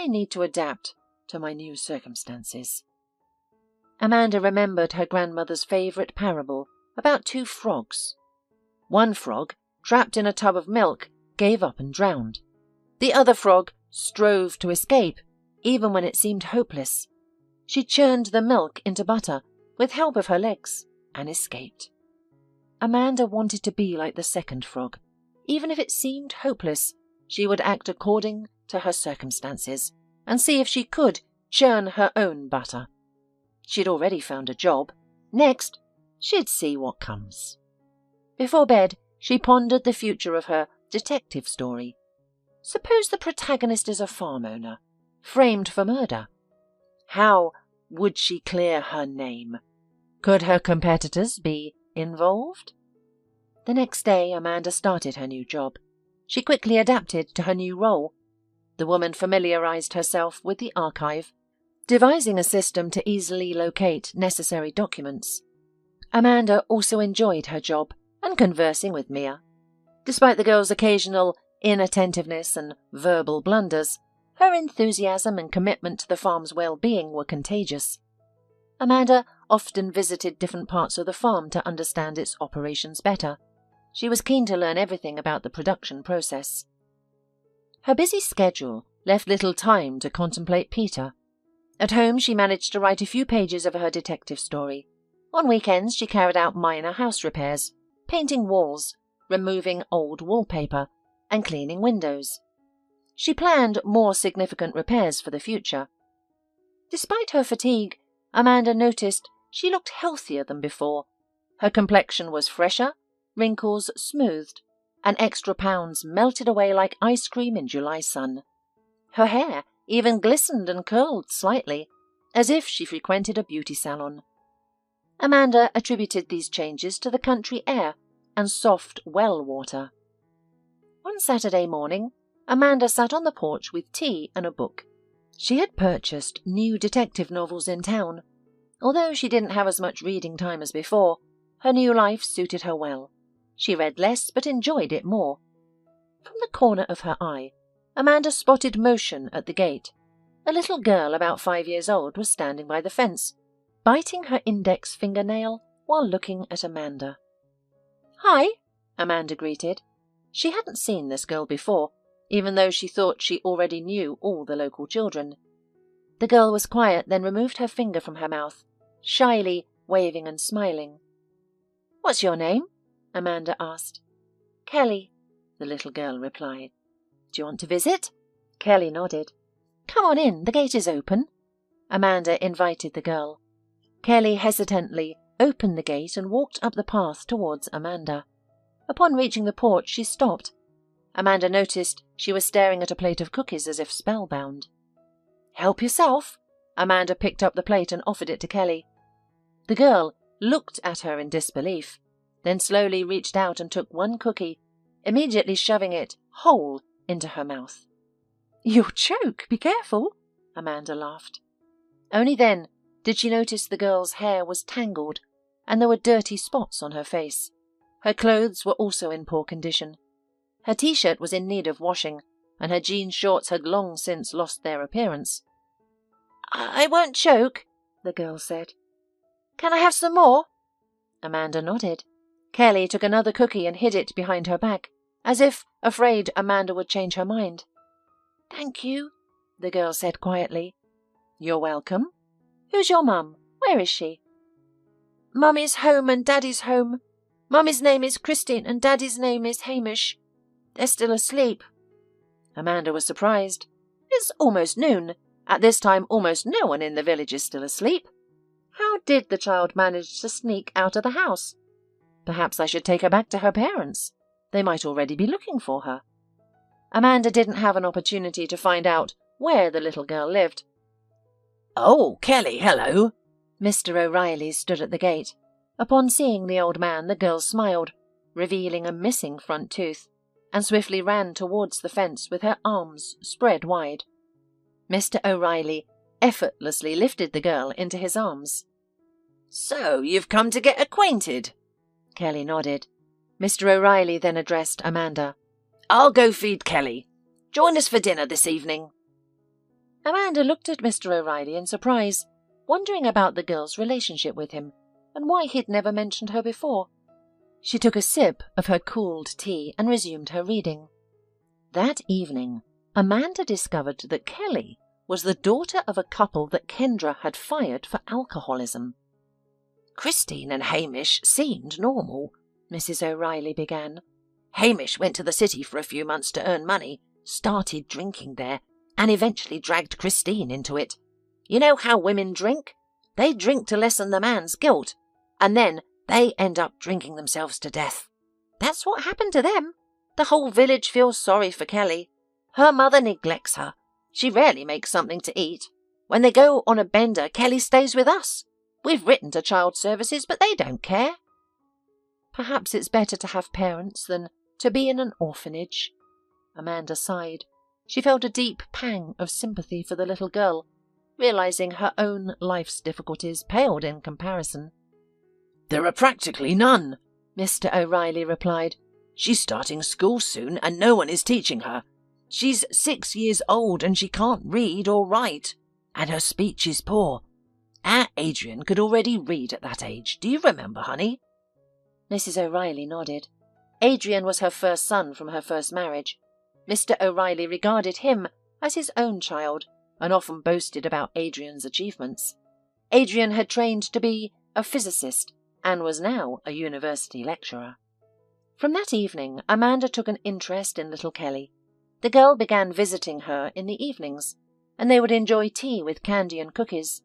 need to adapt to my new circumstances. Amanda remembered her grandmother's favourite parable about 2 frogs. One frog, trapped in a tub of milk, gave up and drowned. The other frog strove to escape, even when it seemed hopeless. She churned the milk into butter with help of her legs and escaped. Amanda wanted to be like the second frog. Even if it seemed hopeless, she would act according to her circumstances and see if she could churn her own butter. She'd already found a job. Next, she'd see what comes. Before bed, she pondered the future of her detective story. Suppose the protagonist is a farm owner, framed for murder. How would she clear her name? Could her competitors be involved? The next day, Amanda started her new job. She quickly adapted to her new role. The woman familiarized herself with the archive, devising a system to easily locate necessary documents. Amanda also enjoyed her job and conversing with Mia. Despite the girl's occasional inattentiveness and verbal blunders, her enthusiasm and commitment to the farm's well-being were contagious. Amanda often visited different parts of the farm to understand its operations better. She was keen to learn everything about the production process. Her busy schedule left little time to contemplate Peter. At home, she managed to write a few pages of her detective story. On weekends, she carried out minor house repairs, painting walls, removing old wallpaper, and cleaning windows. She planned more significant repairs for the future. Despite her fatigue, Amanda noticed she looked healthier than before. Her complexion was fresher, wrinkles smoothed, and extra pounds melted away like ice cream in July sun. Her hair even glistened and curled slightly, as if she frequented a beauty salon. Amanda attributed these changes to the country air and soft well water. One Saturday morning, Amanda sat on the porch with tea and a book. She had purchased new detective novels in town. Although she didn't have as much reading time as before, her new life suited her well. She read less but enjoyed it more. From the corner of her eye, Amanda spotted motion at the gate. A little girl about 5 years old was standing by the fence, biting her index fingernail while looking at Amanda. "Hi," Amanda greeted. She hadn't seen this girl before, even though she thought she already knew all the local children. The girl was quiet, then removed her finger from her mouth, shyly waving and smiling. "What's your name?" Amanda asked. "Kelly," the little girl replied. "Do you want to visit?" Kelly nodded. "Come on in, the gate is open." Amanda invited the girl. Kelly hesitantly opened the gate and walked up the path towards Amanda. Upon reaching the porch, she stopped. Amanda noticed she was staring at a plate of cookies as if spellbound. "Help yourself." Amanda picked up the plate and offered it to Kelly. The girl looked at her in disbelief, then slowly reached out and took one cookie, immediately shoving it whole into her mouth. "You'll choke, be careful," Amanda laughed. Only then did she notice the girl's hair was tangled and there were dirty spots on her face. Her clothes were also in poor condition. Her t-shirt was in need of washing, and her jean shorts had long since lost their appearance. "I won't choke," the girl said. "Can I have some more?" Amanda nodded. Kelly took another cookie and hid it behind her back, as if afraid Amanda would change her mind. "Thank you," the girl said quietly. "You're welcome. Who's your mum? Where is she?" "Mummy's home and Daddy's home. Mummy's name is Christine and Daddy's name is Hamish. They're still asleep." Amanda was surprised. It's almost noon. At this time, almost no one in the village is still asleep. How did the child manage to sneak out of the house? Perhaps I should take her back to her parents. They might already be looking for her. Amanda didn't have an opportunity to find out where the little girl lived. "Oh, Kelly, hello." Mr. O'Reilly stood at the gate. Upon seeing the old man, the girl smiled, revealing a missing front tooth, and swiftly ran towards the fence with her arms spread wide. Mr. O'Reilly effortlessly lifted the girl into his arms. "So, you've come to get acquainted?" Kelly nodded. Mr. O'Reilly then addressed Amanda. "I'll go feed Kelly. Join us for dinner this evening." Amanda looked at Mr. O'Reilly in surprise, wondering about the girl's relationship with him, and why he'd never mentioned her before. She took a sip of her cooled tea and resumed her reading. That evening, Amanda discovered that Kelly was the daughter of a couple that Kendra had fired for alcoholism. "Christine and Hamish seemed normal," Mrs. O'Reilly began. "Hamish went to the city for a few months to earn money, started drinking there, and eventually dragged Christine into it. You know how women drink? They drink to lessen the man's guilt, and then they end up drinking themselves to death. That's what happened to them. The whole village feels sorry for Kelly. Her mother neglects her. She rarely makes something to eat. When they go on a bender, Kelly stays with us. We've written to child services, but they don't care." "Perhaps it's better to have parents than to be in an orphanage." Amanda sighed. She felt a deep pang of sympathy for the little girl, realizing her own life's difficulties paled in comparison. "There are practically none," Mr. O'Reilly replied. "She's starting school soon and no one is teaching her. She's 6 years old and she can't read or write, and her speech is poor. Our Adrian could already read at that age. Do you remember, honey?" Mrs. O'Reilly nodded. Adrian was her first son from her first marriage. Mr. O'Reilly regarded him as his own child and often boasted about Adrian's achievements. Adrian had trained to be a physicist and was now a university lecturer. From that evening, Amanda took an interest in little Kelly. The girl began visiting her in the evenings, and they would enjoy tea with candy and cookies.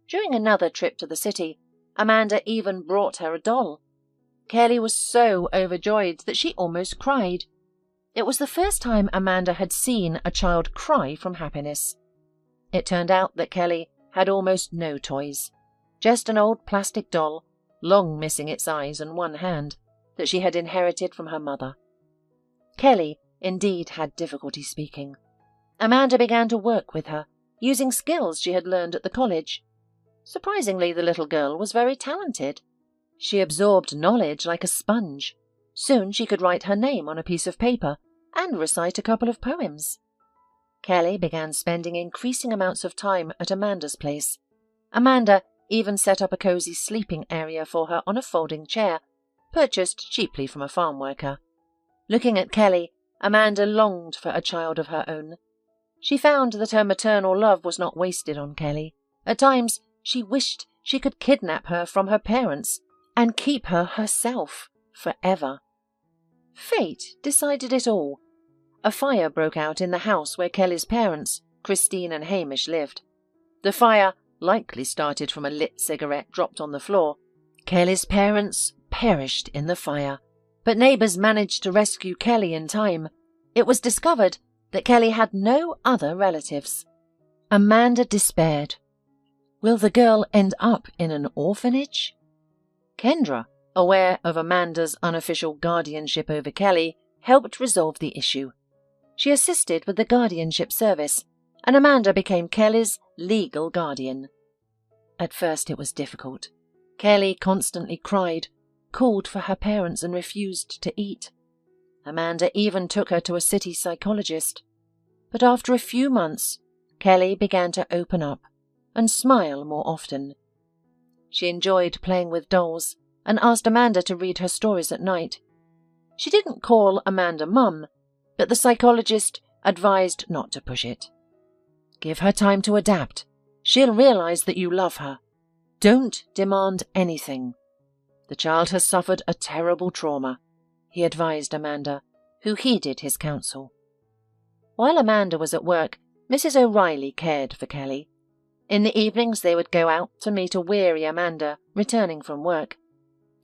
During another trip to the city, Amanda even brought her a doll. Kelly was so overjoyed that she almost cried. It was the first time Amanda had seen a child cry from happiness. It turned out that Kelly had almost no toys, just an old plastic doll, long missing its eyes and one hand, that she had inherited from her mother. Kelly indeed had difficulty speaking. Amanda began to work with her, using skills she had learned at the college. Surprisingly, the little girl was very talented. She absorbed knowledge like a sponge. Soon she could write her name on a piece of paper and recite a couple of poems. Kelly began spending increasing amounts of time at Amanda's place. Amanda even set up a cozy sleeping area for her on a folding chair, purchased cheaply from a farm worker. Looking at Kelly, Amanda longed for a child of her own. She found that her maternal love was not wasted on Kelly. At times, she wished she could kidnap her from her parents and keep her herself forever. Fate decided it all. A fire broke out in the house where Kelly's parents, Christine and Hamish, lived. The fire likely started from a lit cigarette dropped on the floor. Kelly's parents perished in the fire, but neighbours managed to rescue Kelly in time. It was discovered that Kelly had no other relatives. Amanda despaired. Will the girl end up in an orphanage? Kendra, aware of Amanda's unofficial guardianship over Kelly, helped resolve the issue. She assisted with the guardianship service, and Amanda became Kelly's legal guardian. At first it was difficult. Kelly constantly cried, called for her parents and refused to eat. Amanda even took her to a city psychologist. But after a few months, Kelly began to open up and smile more often. She enjoyed playing with dolls and asked Amanda to read her stories at night. She didn't call Amanda Mum, but the psychologist advised not to push it. Give her time to adapt. She'll realize that you love her. Don't demand anything. The child has suffered a terrible trauma, he advised Amanda, who heeded his counsel. While Amanda was at work, Mrs. O'Reilly cared for Kelly. In the evenings they would go out to meet a weary Amanda returning from work.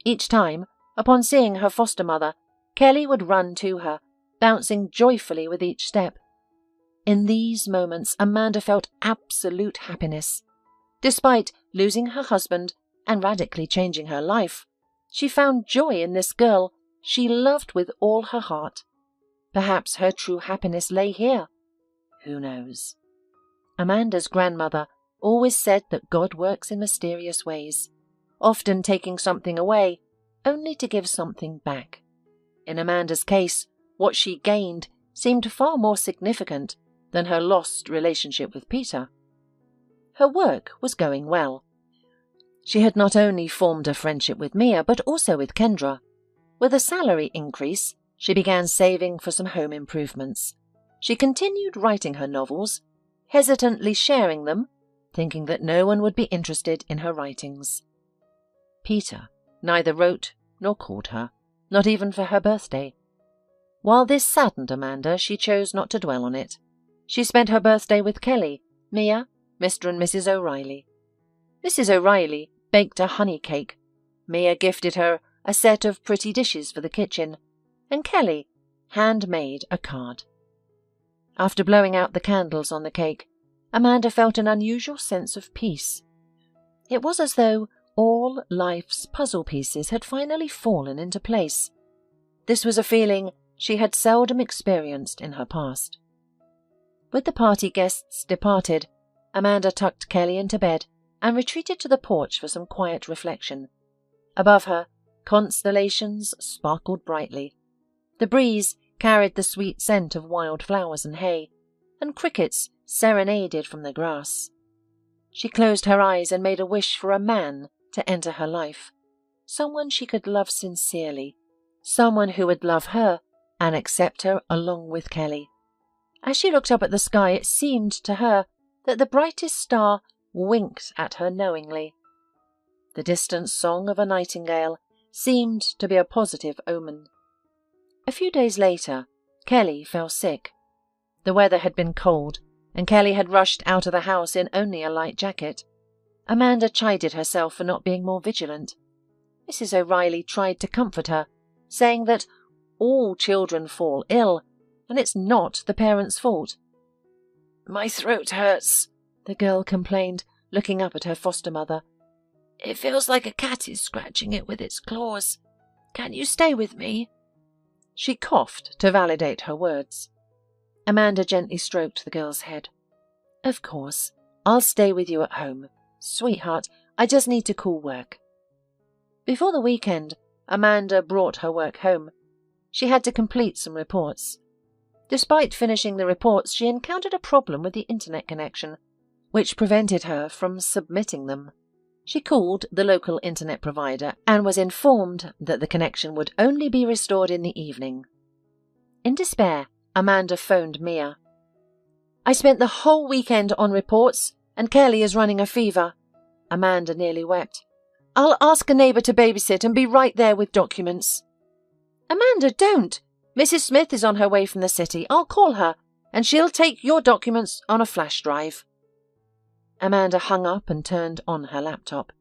Each time, upon seeing her foster mother, Kelly would run to her, bouncing joyfully with each step. In these moments, Amanda felt absolute happiness. Despite losing her husband and radically changing her life, she found joy in this girl she loved with all her heart. Perhaps her true happiness lay here. Who knows? Amanda's grandmother always said that God works in mysterious ways, often taking something away, only to give something back. In Amanda's case, what she gained seemed far more significant than her lost relationship with Peter. Her work was going well. She had not only formed a friendship with Mia, but also with Kendra. With a salary increase, she began saving for some home improvements. She continued writing her novels, hesitantly sharing them, thinking that no one would be interested in her writings. Peter neither wrote nor called her, not even for her birthday. While this saddened Amanda, she chose not to dwell on it. She spent her birthday with Kelly, Mia, Mr. and Mrs. O'Reilly. Mrs. O'Reilly baked a honey cake. Mia gifted her a set of pretty dishes for the kitchen, and Kelly handmade a card. After blowing out the candles on the cake, Amanda felt an unusual sense of peace. It was as though all life's puzzle pieces had finally fallen into place. This was a feeling she had seldom experienced in her past. With the party guests departed, Amanda tucked Kelly into bed and retreated to the porch for some quiet reflection. Above her, constellations sparkled brightly. The breeze carried the sweet scent of wild flowers and hay, and crickets serenaded from the grass. She closed her eyes and made a wish for a man to enter her life, someone she could love sincerely, someone who would love her and accept her along with Kelly. As she looked up at the sky, it seemed to her that the brightest star winked at her knowingly. The distant song of a nightingale seemed to be a positive omen. A few days later, Kelly fell sick. The weather had been cold, and Kelly had rushed out of the house in only a light jacket. Amanda chided herself for not being more vigilant. Mrs. O'Reilly tried to comfort her, saying that all children fall ill, and it's not the parents' fault. My throat hurts, the girl complained, looking up at her foster mother. It feels like a cat is scratching it with its claws. Can you stay with me? She coughed to validate her words. Amanda gently stroked the girl's head. Of course, I'll stay with you at home. Sweetheart, I just need to call work. Before the weekend, Amanda brought her work home. She had to complete some reports. Despite finishing the reports, she encountered a problem with the internet connection, which prevented her from submitting them. She called the local internet provider and was informed that the connection would only be restored in the evening. In despair, Amanda phoned Mia. I spent the whole weekend on reports, and Kelly is running a fever. Amanda nearly wept. I'll ask a neighbour to babysit and be right there with documents. Amanda, don't! Mrs. Smith is on her way from the city. I'll call her, and she'll take your documents on a flash drive. Amanda hung up and turned on her laptop.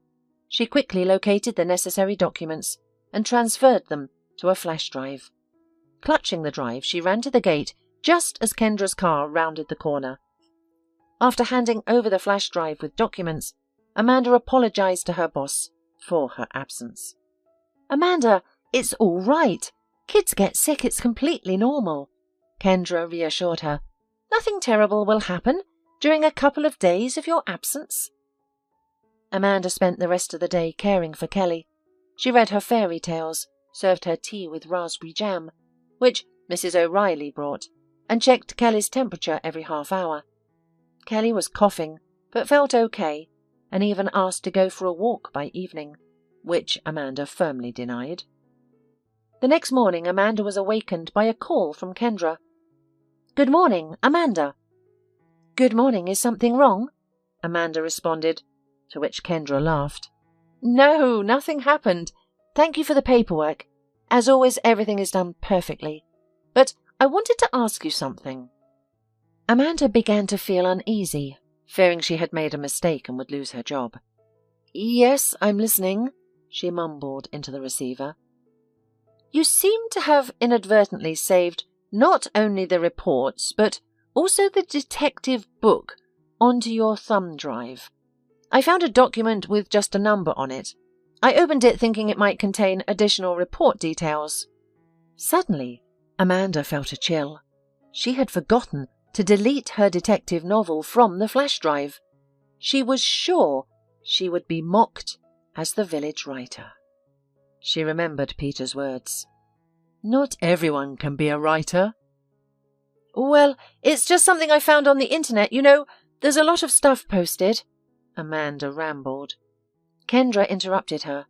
She quickly located the necessary documents and transferred them to a flash drive. Clutching the drive, she ran to the gate just as Kendra's car rounded the corner. After handing over the flash drive with documents, Amanda apologized to her boss for her absence. "Amanda, it's all right. Kids get sick, it's completely normal," Kendra reassured her. "Nothing terrible will happen during a couple of days of your absence." Amanda spent the rest of the day caring for Kelly. She read her fairy tales, served her tea with raspberry jam, which Mrs. O'Reilly brought, and checked Kelly's temperature every half hour. Kelly was coughing, but felt okay, and even asked to go for a walk by evening, which Amanda firmly denied. The next morning, Amanda was awakened by a call from Kendra. "Good morning, Amanda." "Good morning, is something wrong?" Amanda responded, to which Kendra laughed. "No, nothing happened. Thank you for the paperwork. As always, everything is done perfectly. But I wanted to ask you something." Amanda began to feel uneasy, fearing she had made a mistake and would lose her job. "Yes, I'm listening," she mumbled into the receiver. "You seem to have inadvertently saved not only the reports, but also the detective book onto your thumb drive. I found a document with just a number on it. I opened it thinking it might contain additional report details." Suddenly, Amanda felt a chill. She had forgotten to delete her detective novel from the flash drive. She was sure she would be mocked as the village writer. She remembered Peter's words. "Not everyone can be a writer." "Well, it's just something I found on the internet. You know, there's a lot of stuff posted," Amanda rambled. Kendra interrupted her.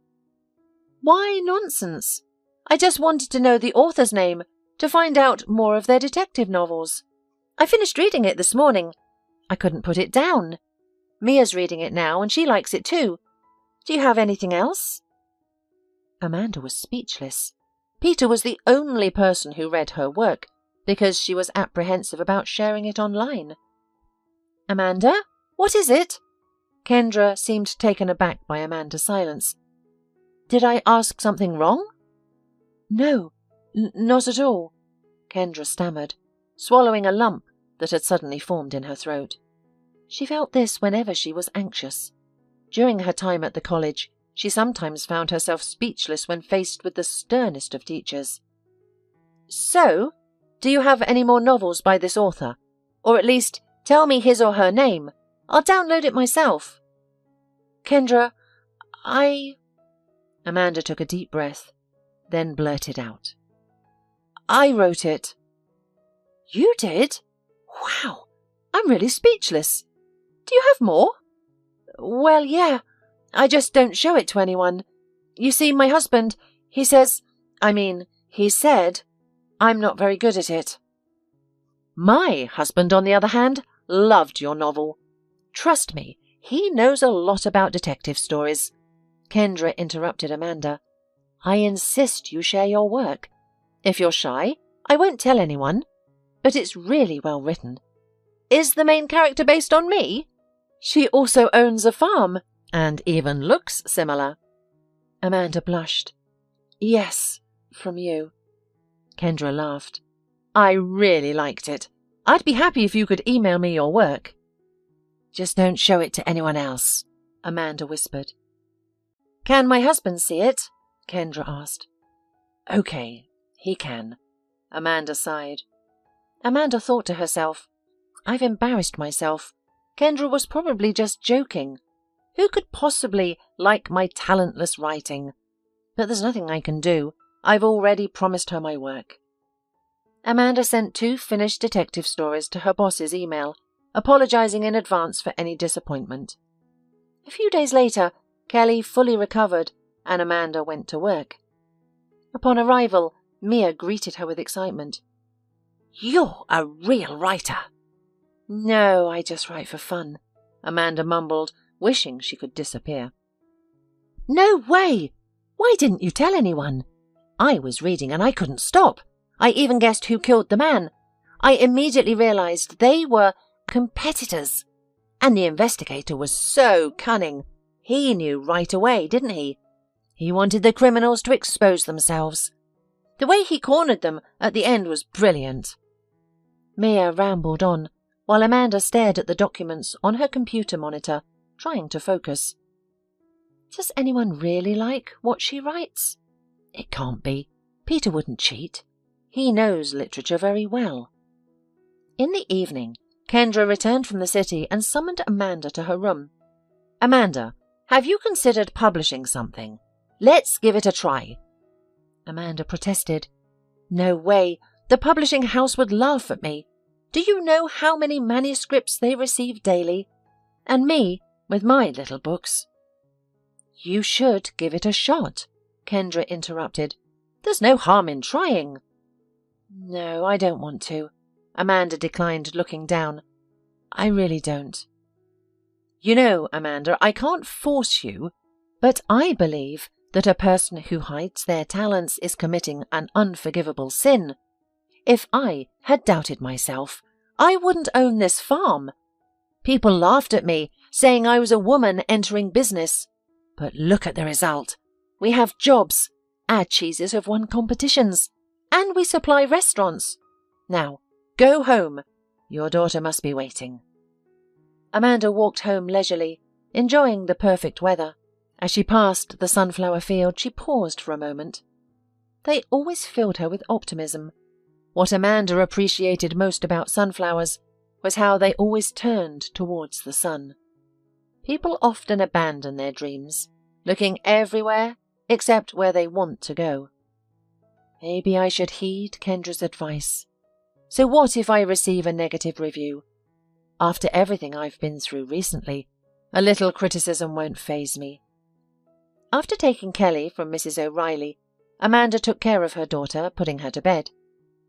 "Why nonsense? I just wanted to know the author's name to find out more of their detective novels. I finished reading it this morning. I couldn't put it down. Mia's reading it now and she likes it too. Do you have anything else?" Amanda was speechless. Peter was the only person who read her work because she was apprehensive about sharing it online. "Amanda, what is it?" Kendra seemed taken aback by Amanda's silence. "Did I ask something wrong?" "No, not at all," Kendra stammered, swallowing a lump that had suddenly formed in her throat. She felt this whenever she was anxious. During her time at the college, she sometimes found herself speechless when faced with the sternest of teachers. "So, do you have any more novels by this author? Or at least, tell me his or her name. I'll download it myself." "Kendra, Amanda took a deep breath, then blurted out. "I wrote it." "You did? Wow, I'm really speechless. Do you have more?" "Well, yeah. I just don't show it to anyone. You see, my husband, he said, I'm not very good at it." "My husband, on the other hand, loved your novel. Trust me, he knows a lot about detective stories." Kendra interrupted Amanda. "I insist you share your work. If you're shy, I won't tell anyone. But it's really well written." "Is the main character based on me?" "She also owns a farm, and even looks similar." Amanda blushed. "Yes, from you." Kendra laughed. "I really liked it. I'd be happy if you could email me your work." "Just don't show it to anyone else," Amanda whispered. "Can my husband see it?" Kendra asked. "Okay, he can." Amanda sighed. Amanda thought to herself, "I've embarrassed myself. Kendra was probably just joking. Who could possibly like my talentless writing? But there's nothing I can do. I've already promised her my work." Amanda sent 2 finished detective stories to her boss's email, apologizing in advance for any disappointment. A few days later, Kelly fully recovered, and Amanda went to work. Upon arrival, Mia greeted her with excitement. "You're a real writer." "No, I just write for fun," Amanda mumbled, wishing she could disappear. "No way! Why didn't you tell anyone? I was reading and I couldn't stop. I even guessed who killed the man. I immediately realized they were competitors. And the investigator was so cunning. He knew right away, didn't he? He wanted the criminals to expose themselves. The way he cornered them at the end was brilliant." Mia rambled on, while Amanda stared at the documents on her computer monitor, trying to focus. Does anyone really like what she writes? It can't be. Peter wouldn't cheat. He knows literature very well. In the evening, Kendra returned from the city and summoned Amanda to her room. "Amanda, have you considered publishing something? Let's give it a try." Amanda protested. No way. The publishing house would laugh at me. Do you know how many manuscripts they receive daily? And me, with my little books. You should give it a shot, Kendra interrupted. There's no harm in trying. No, I don't want to. Amanda declined, looking down. I really don't. You know, Amanda, I can't force you, but I believe that a person who hides their talents is committing an unforgivable sin. If I had doubted myself, I wouldn't own this farm. People laughed at me, saying I was a woman entering business. But look at the result. We have jobs, our cheeses have won competitions, and we supply restaurants. Now, go home. Your daughter must be waiting. Amanda walked home leisurely, enjoying the perfect weather. As she passed the sunflower field, she paused for a moment. They always filled her with optimism. What Amanda appreciated most about sunflowers was how they always turned towards the sun. People often abandon their dreams, looking everywhere except where they want to go. Maybe I should heed Kendra's advice. So what if I receive a negative review? After everything I've been through recently, a little criticism won't faze me. After taking Kelly from Mrs. O'Reilly, Amanda took care of her daughter, putting her to bed.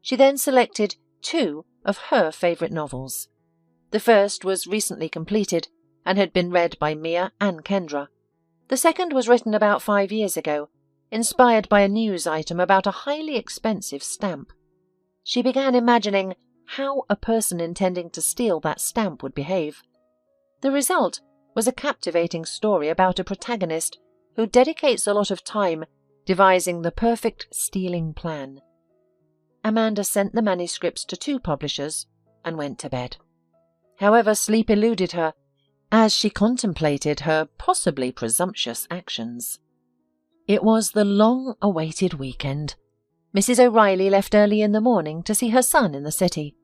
She then selected 2 of her favourite novels. The first was recently completed and had been read by Mia and Kendra. The second was written about 5 years ago, inspired by a news item about a highly expensive stamp. She began imagining how a person intending to steal that stamp would behave. The result was a captivating story about a protagonist who dedicates a lot of time devising the perfect stealing plan. Amanda sent the manuscripts to 2 publishers and went to bed. However, sleep eluded her as she contemplated her possibly presumptuous actions. It was the long-awaited weekend. Mrs. O'Reilly left early in the morning to see her son in the city.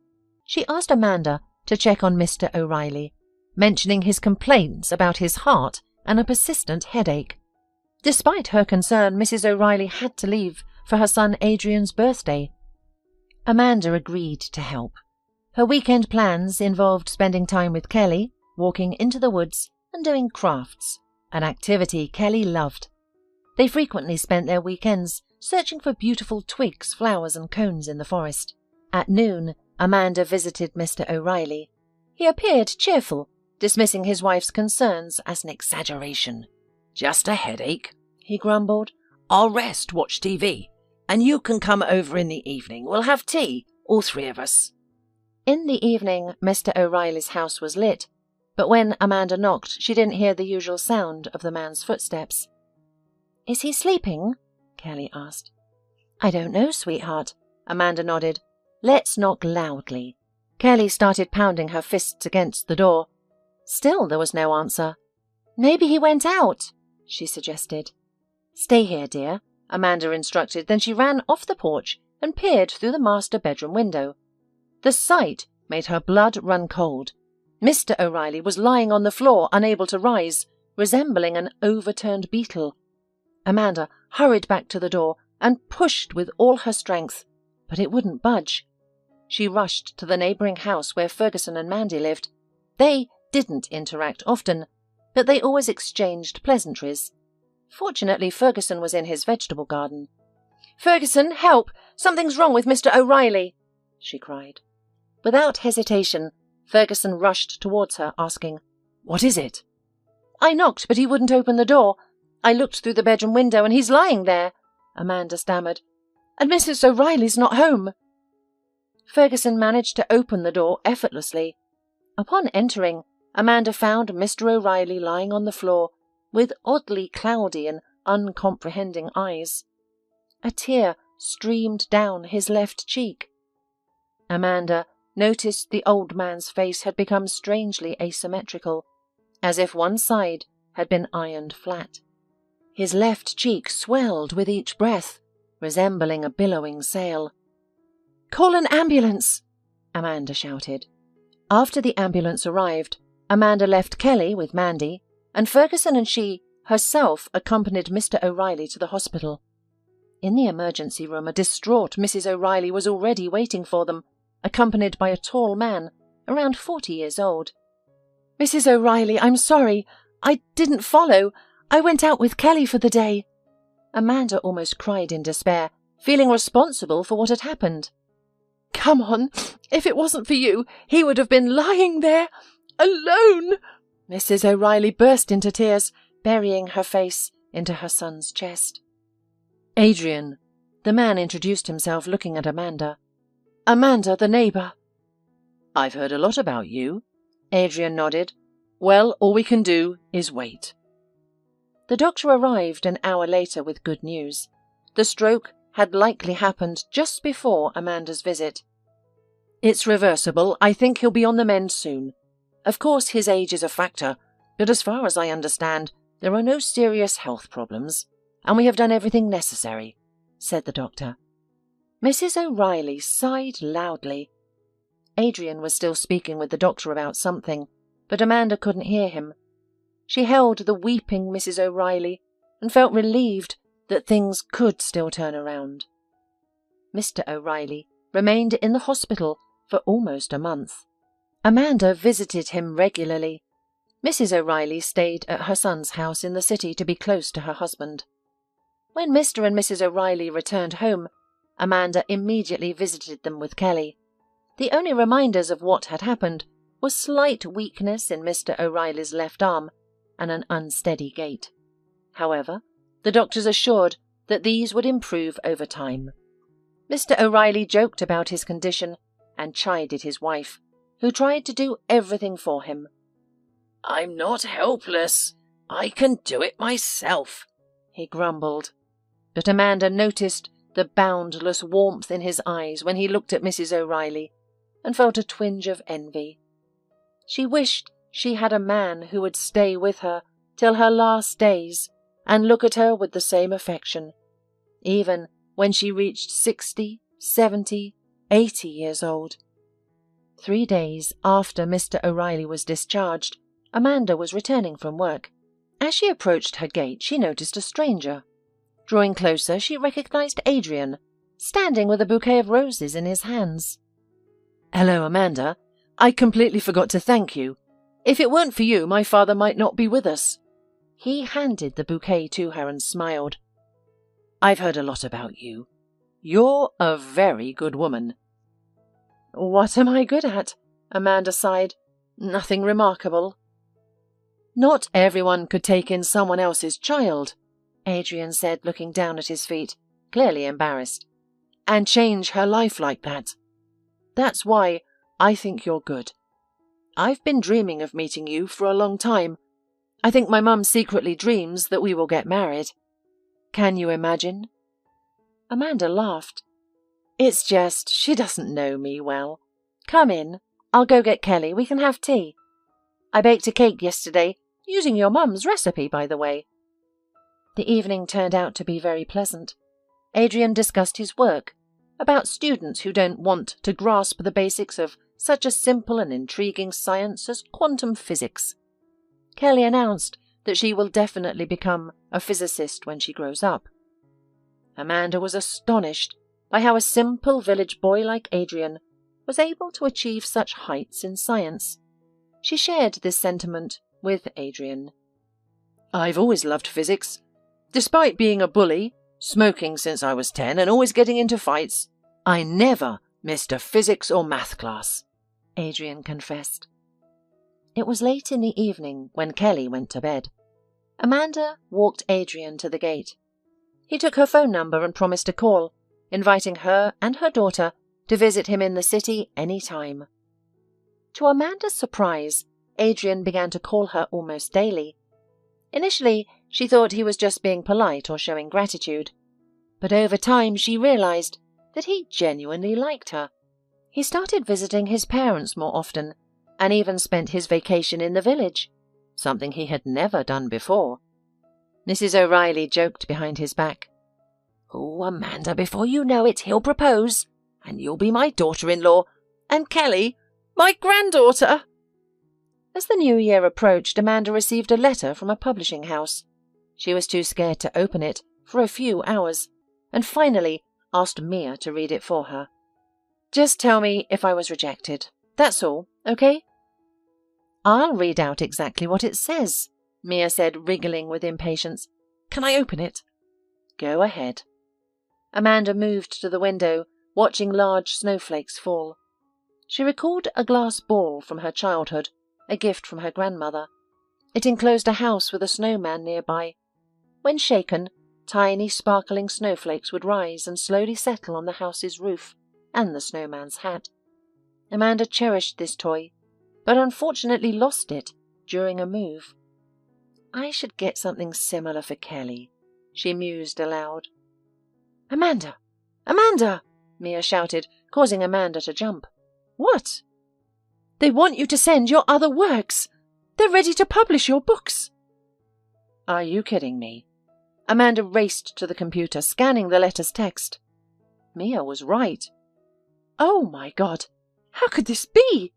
She asked Amanda to check on Mr. O'Reilly, mentioning his complaints about his heart and a persistent headache. Despite her concern, Mrs. O'Reilly had to leave for her son Adrian's birthday. Amanda agreed to help. Her weekend plans involved spending time with Kelly, walking into the woods, and doing crafts, an activity Kelly loved. They frequently spent their weekends searching for beautiful twigs, flowers, and cones in the forest. At noon, Amanda visited Mr. O'Reilly. He appeared cheerful, dismissing his wife's concerns as an exaggeration. Just a headache, he grumbled. I'll rest, watch TV, and you can come over in the evening. We'll have tea, all 3 of us. In the evening, Mr. O'Reilly's house was lit, but when Amanda knocked, she didn't hear the usual sound of the man's footsteps. Is he sleeping? Kelly asked. I don't know, sweetheart, Amanda nodded. Let's knock loudly. Kelly started pounding her fists against the door. Still there was no answer. Maybe he went out, she suggested. Stay here, dear, Amanda instructed. Then she ran off the porch and peered through the master bedroom window. The sight made her blood run cold. Mr. O'Reilly was lying on the floor, unable to rise, resembling an overturned beetle. Amanda hurried back to the door and pushed with all her strength, but it wouldn't budge. She rushed to the neighbouring house where Ferguson and Mandy lived. They didn't interact often, but they always exchanged pleasantries. Fortunately, Ferguson was in his vegetable garden. Ferguson, help! Something's wrong with Mr. O'Reilly, she cried. Without hesitation, Ferguson rushed towards her, asking, What is it? I knocked, but he wouldn't open the door. I looked through the bedroom window, and he's lying there, Amanda stammered. And Mrs. O'Reilly's not home. Ferguson managed to open the door effortlessly. Upon entering, Amanda found Mr. O'Reilly lying on the floor with oddly cloudy and uncomprehending eyes. A tear streamed down his left cheek. Amanda noticed the old man's face had become strangely asymmetrical, as if one side had been ironed flat. His left cheek swelled with each breath, resembling a billowing sail. "Call an ambulance!" Amanda shouted. After the ambulance arrived, Amanda left Kelly with Mandy, and Ferguson and she herself accompanied Mr. O'Reilly to the hospital. In the emergency room, a distraught Mrs. O'Reilly was already waiting for them, accompanied by a tall man, around 40 years old. "Mrs. O'Reilly, I'm sorry. I didn't follow. I went out with Kelly for the day." Amanda almost cried in despair, feeling responsible for what had happened. "Come on. If it wasn't for you, he would have been lying there, alone." Mrs. O'Reilly burst into tears, burying her face into her son's chest. "Adrian," the man introduced himself, looking at Amanda. "Amanda, the neighbour." "I've heard a lot about you." Adrian nodded. "Well, all we can do is wait." The doctor arrived an hour later with good news. The stroke had likely happened just before Amanda's visit. "It's reversible. I think he'll be on the mend soon. Of course, his age is a factor, but as far as I understand, there are no serious health problems, and we have done everything necessary," said the doctor. Mrs. O'Reilly sighed loudly. Adrian was still speaking with the doctor about something, but Amanda couldn't hear him. She held the weeping Mrs. O'Reilly and felt relieved that things could still turn around. Mr. O'Reilly remained in the hospital for almost a month. Amanda visited him regularly. Mrs. O'Reilly stayed at her son's house in the city to be close to her husband. When Mr. and Mrs. O'Reilly returned home, Amanda immediately visited them with Kelly. The only reminders of what had happened were slight weakness in Mr. O'Reilly's left arm and an unsteady gait. However, the doctors assured that these would improve over time. Mr. O'Reilly joked about his condition and chided his wife, who tried to do everything for him. "I'm not helpless. I can do it myself," he grumbled. But Amanda noticed the boundless warmth in his eyes when he looked at Mrs. O'Reilly and felt a twinge of envy. She wished she had a man who would stay with her till her last days and look at her with the same affection, even when she reached 60, 70, 80 years old. 3 days after Mr. O'Reilly was discharged, Amanda was returning from work. As she approached her gate, she noticed a stranger. Drawing closer, she recognized Adrian, standing with a bouquet of roses in his hands. "Hello, Amanda. I completely forgot to thank you. If it weren't for you, my father might not be with us." He handed the bouquet to her and smiled. "I've heard a lot about you. You're a very good woman." "What am I good at?" Amanda sighed. "Nothing remarkable." "Not everyone could take in someone else's child," Adrian said, looking down at his feet, clearly embarrassed, "and change her life like that. That's why I think you're good. I've been dreaming of meeting you for a long time. I think my mum secretly dreams that we will get married. Can you imagine?" Amanda laughed. "It's just she doesn't know me well. Come in. I'll go get Kelly. We can have tea. I baked a cake yesterday, using your mum's recipe, by the way." The evening turned out to be very pleasant. Adrian discussed his work, about students who don't want to grasp the basics of such a simple and intriguing science as quantum physics. Kelly announced that she will definitely become a physicist when she grows up. Amanda was astonished by how a simple village boy like Adrian was able to achieve such heights in science. She shared this sentiment with Adrian. "I've always loved physics. Despite being a bully, smoking since I was 10 and always getting into fights, I never missed a physics or math class," Adrian confessed. It was late in the evening when Kelly went to bed. Amanda walked Adrian to the gate. He took her phone number and promised to call, inviting her and her daughter to visit him in the city any time. To Amanda's surprise, Adrian began to call her almost daily. Initially, she thought he was just being polite or showing gratitude, but over time she realized that he genuinely liked her. He started visiting his parents more often, and even spent his vacation in the village, something he had never done before. Mrs. O'Reilly joked behind his back. "Oh, Amanda, before you know it, he'll propose, and you'll be my daughter-in-law, and Kelly, my granddaughter." As the new year approached, Amanda received a letter from a publishing house. She was too scared to open it for a few hours, and finally asked Mia to read it for her. "Just tell me if I was rejected. That's all, okay?" "I'll read out exactly what it says," Mia said, wriggling with impatience. "Can I open it?" "Go ahead." Amanda moved to the window, watching large snowflakes fall. She recalled a glass ball from her childhood, a gift from her grandmother. It enclosed a house with a snowman nearby. When shaken, tiny sparkling snowflakes would rise and slowly settle on the house's roof and the snowman's hat. Amanda cherished this toy, but unfortunately lost it during a move. "I should get something similar for Kelly," she mused aloud. "Amanda! Amanda!" Mia shouted, causing Amanda to jump. "What?" "They want you to send your other works. They're ready to publish your books." "Are you kidding me?" Amanda raced to the computer, scanning the letter's text. Mia was right. "Oh my God! How could this be?"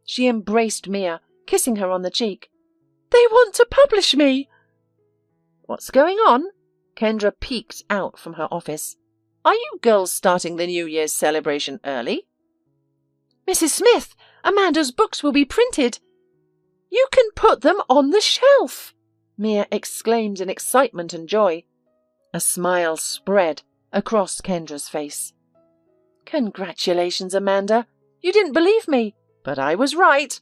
She embraced Mia, kissing her on the cheek. "They want to publish me!" "What's going on?" Kendra peeked out from her office. "Are you girls starting the New Year's celebration early?" "Mrs. Smith, Amanda's books will be printed. You can put them on the shelf!" Mia exclaimed in excitement and joy. A smile spread across Kendra's face. "Congratulations, Amanda. You didn't believe me, but I was right.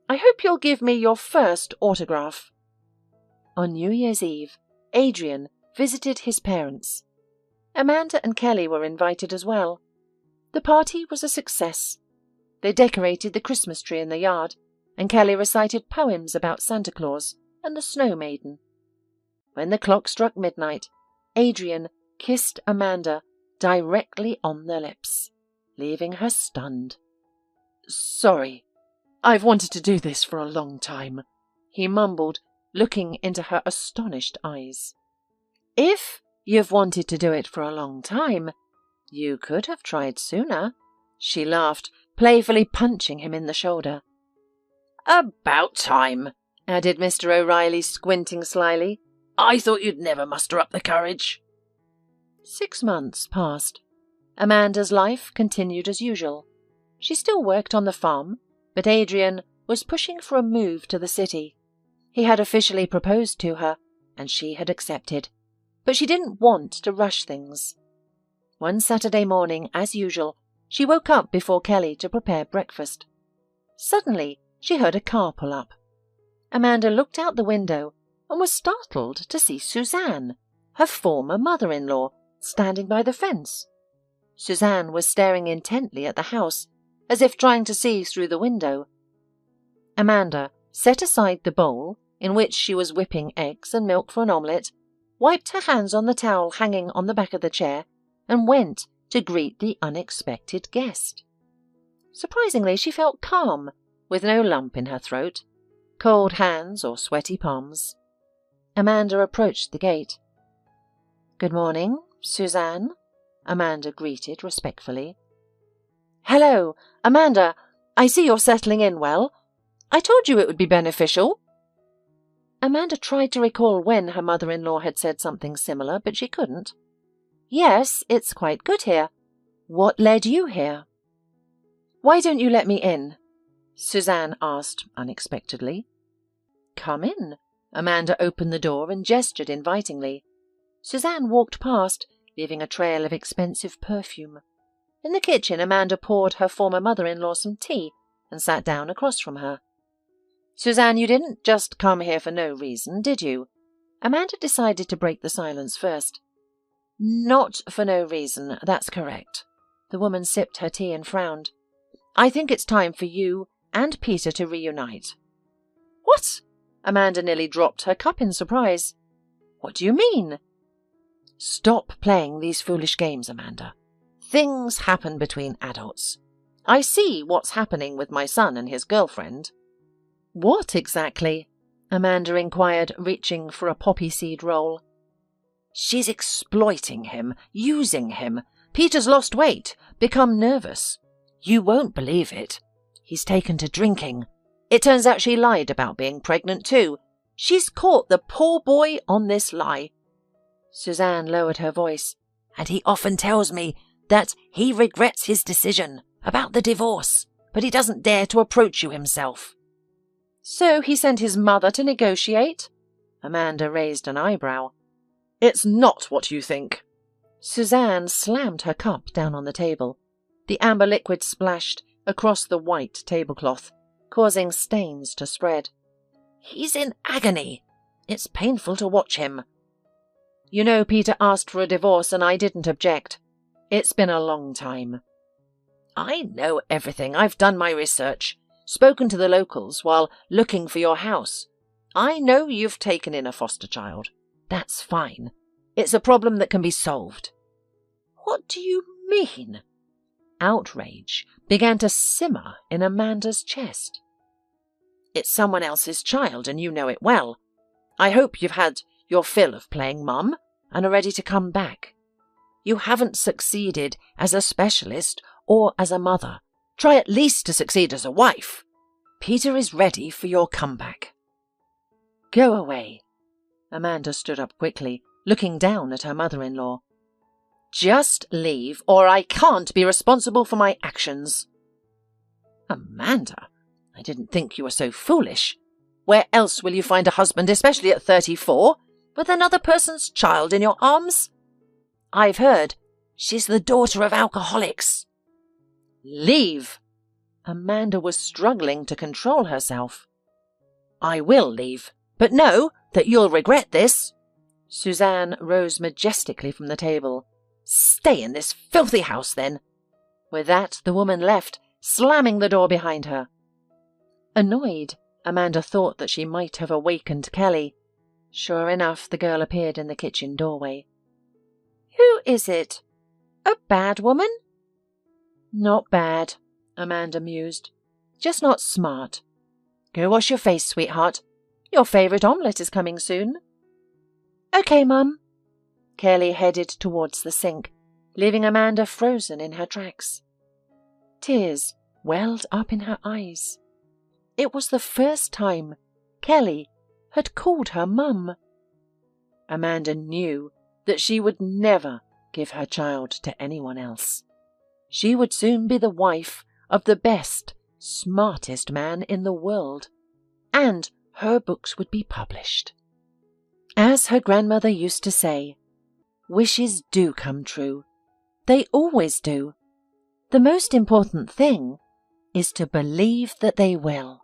I hope you'll give me your first autograph." On New Year's Eve, Adrian visited his parents. Amanda and Kelly were invited as well. The party was a success. They decorated the Christmas tree in the yard, and Kelly recited poems about Santa Claus and the Snow Maiden. When the clock struck midnight, Adrian kissed Amanda directly on the lips, leaving her stunned. "Sorry, I've wanted to do this for a long time," he mumbled, looking into her astonished eyes. "If you've wanted to do it for a long time, you could have tried sooner," she laughed, playfully punching him in the shoulder. "About time," added Mr. O'Reilly, squinting slyly. "I thought you'd never muster up the courage." 6 months passed. Amanda's life continued as usual. She still worked on the farm, but Adrian was pushing for a move to the city. He had officially proposed to her, and she had accepted, but she didn't want to rush things. One Saturday morning, as usual, she woke up before Kelly to prepare breakfast. Suddenly, she heard a car pull up. Amanda looked out the window and was startled to see Suzanne, her former mother-in-law, standing by the fence. Suzanne was staring intently at the house, as if trying to see through the window. Amanda set aside the bowl in which she was whipping eggs and milk for an omelette, wiped her hands on the towel hanging on the back of the chair, and went to greet the unexpected guest. Surprisingly, she felt calm, with no lump in her throat, cold hands or sweaty palms. Amanda approached the gate. "Good morning, Suzanne," Amanda greeted respectfully. "Hello, Amanda. I see you're settling in well. I told you it would be beneficial." Amanda tried to recall when her mother-in-law had said something similar, but she couldn't. "Yes, it's quite good here. What led you here?" "Why don't you let me in?" Suzanne asked unexpectedly. "Come in." Amanda opened the door and gestured invitingly. Suzanne walked past, leaving a trail of expensive perfume. In the kitchen, Amanda poured her former mother-in-law some tea and sat down across from her. "Suzanne, you didn't just come here for no reason, did you?" Amanda decided to break the silence first. "Not for no reason, that's correct." The woman sipped her tea and frowned. "I think it's time for you and Peter to reunite. What? Amanda nearly dropped her cup in surprise. What do you mean? Stop playing these foolish games, Amanda. Things happen between adults. I see what's happening with my son and his girlfriend. What exactly? Amanda inquired, reaching for a poppy seed roll. She's exploiting him, using him. Peter's lost weight, become nervous. You won't believe it. He's taken to drinking. It turns out she lied about being pregnant too. She's caught the poor boy on this lie. Suzanne lowered her voice. And he often tells me that he regrets his decision about the divorce, but he doesn't dare to approach you himself. So he sent his mother to negotiate? Amanda raised an eyebrow. It's not what you think. Suzanne slammed her cup down on the table. The amber liquid splashed across the white tablecloth, causing stains to spread. He's in agony. It's painful to watch him. You know, Peter asked for a divorce and I didn't object. It's been a long time. I know everything. I've done my research, spoken to the locals while looking for your house. I know you've taken in a foster child. That's fine. It's a problem that can be solved. What do you mean? Outrage began to simmer in Amanda's chest. It's someone else's child, and you know it well. I hope you've had your fill of playing mum and are ready to come back. You haven't succeeded as a specialist or as a mother. Try at least to succeed as a wife. Peter is ready for your comeback. Go away. Amanda stood up quickly, looking down at her mother-in-law. Just leave, or I can't be responsible for my actions. Amanda, I didn't think you were so foolish. Where else will you find a husband, especially at 34, with another person's child in your arms? I've heard she's the daughter of alcoholics. Leave! Amanda was struggling to control herself. I will leave, but know that you'll regret this. Suzanne rose majestically from the table. Stay in this filthy house, then. With that, the woman left, slamming the door behind her. Annoyed, Amanda thought that she might have awakened Kelly. Sure enough, the girl appeared in the kitchen doorway. Who is it? A bad woman? Not bad, Amanda mused. Just not smart. Go wash your face, sweetheart. Your favourite omelette is coming soon. Okay, Mum. Kelly headed towards the sink, leaving Amanda frozen in her tracks. Tears welled up in her eyes. It was the first time Kelly had called her Mum. Amanda knew that she would never give her child to anyone else. She would soon be the wife of the best, smartest man in the world, and her books would be published. As her grandmother used to say, wishes do come true. They always do. The most important thing is to believe that they will.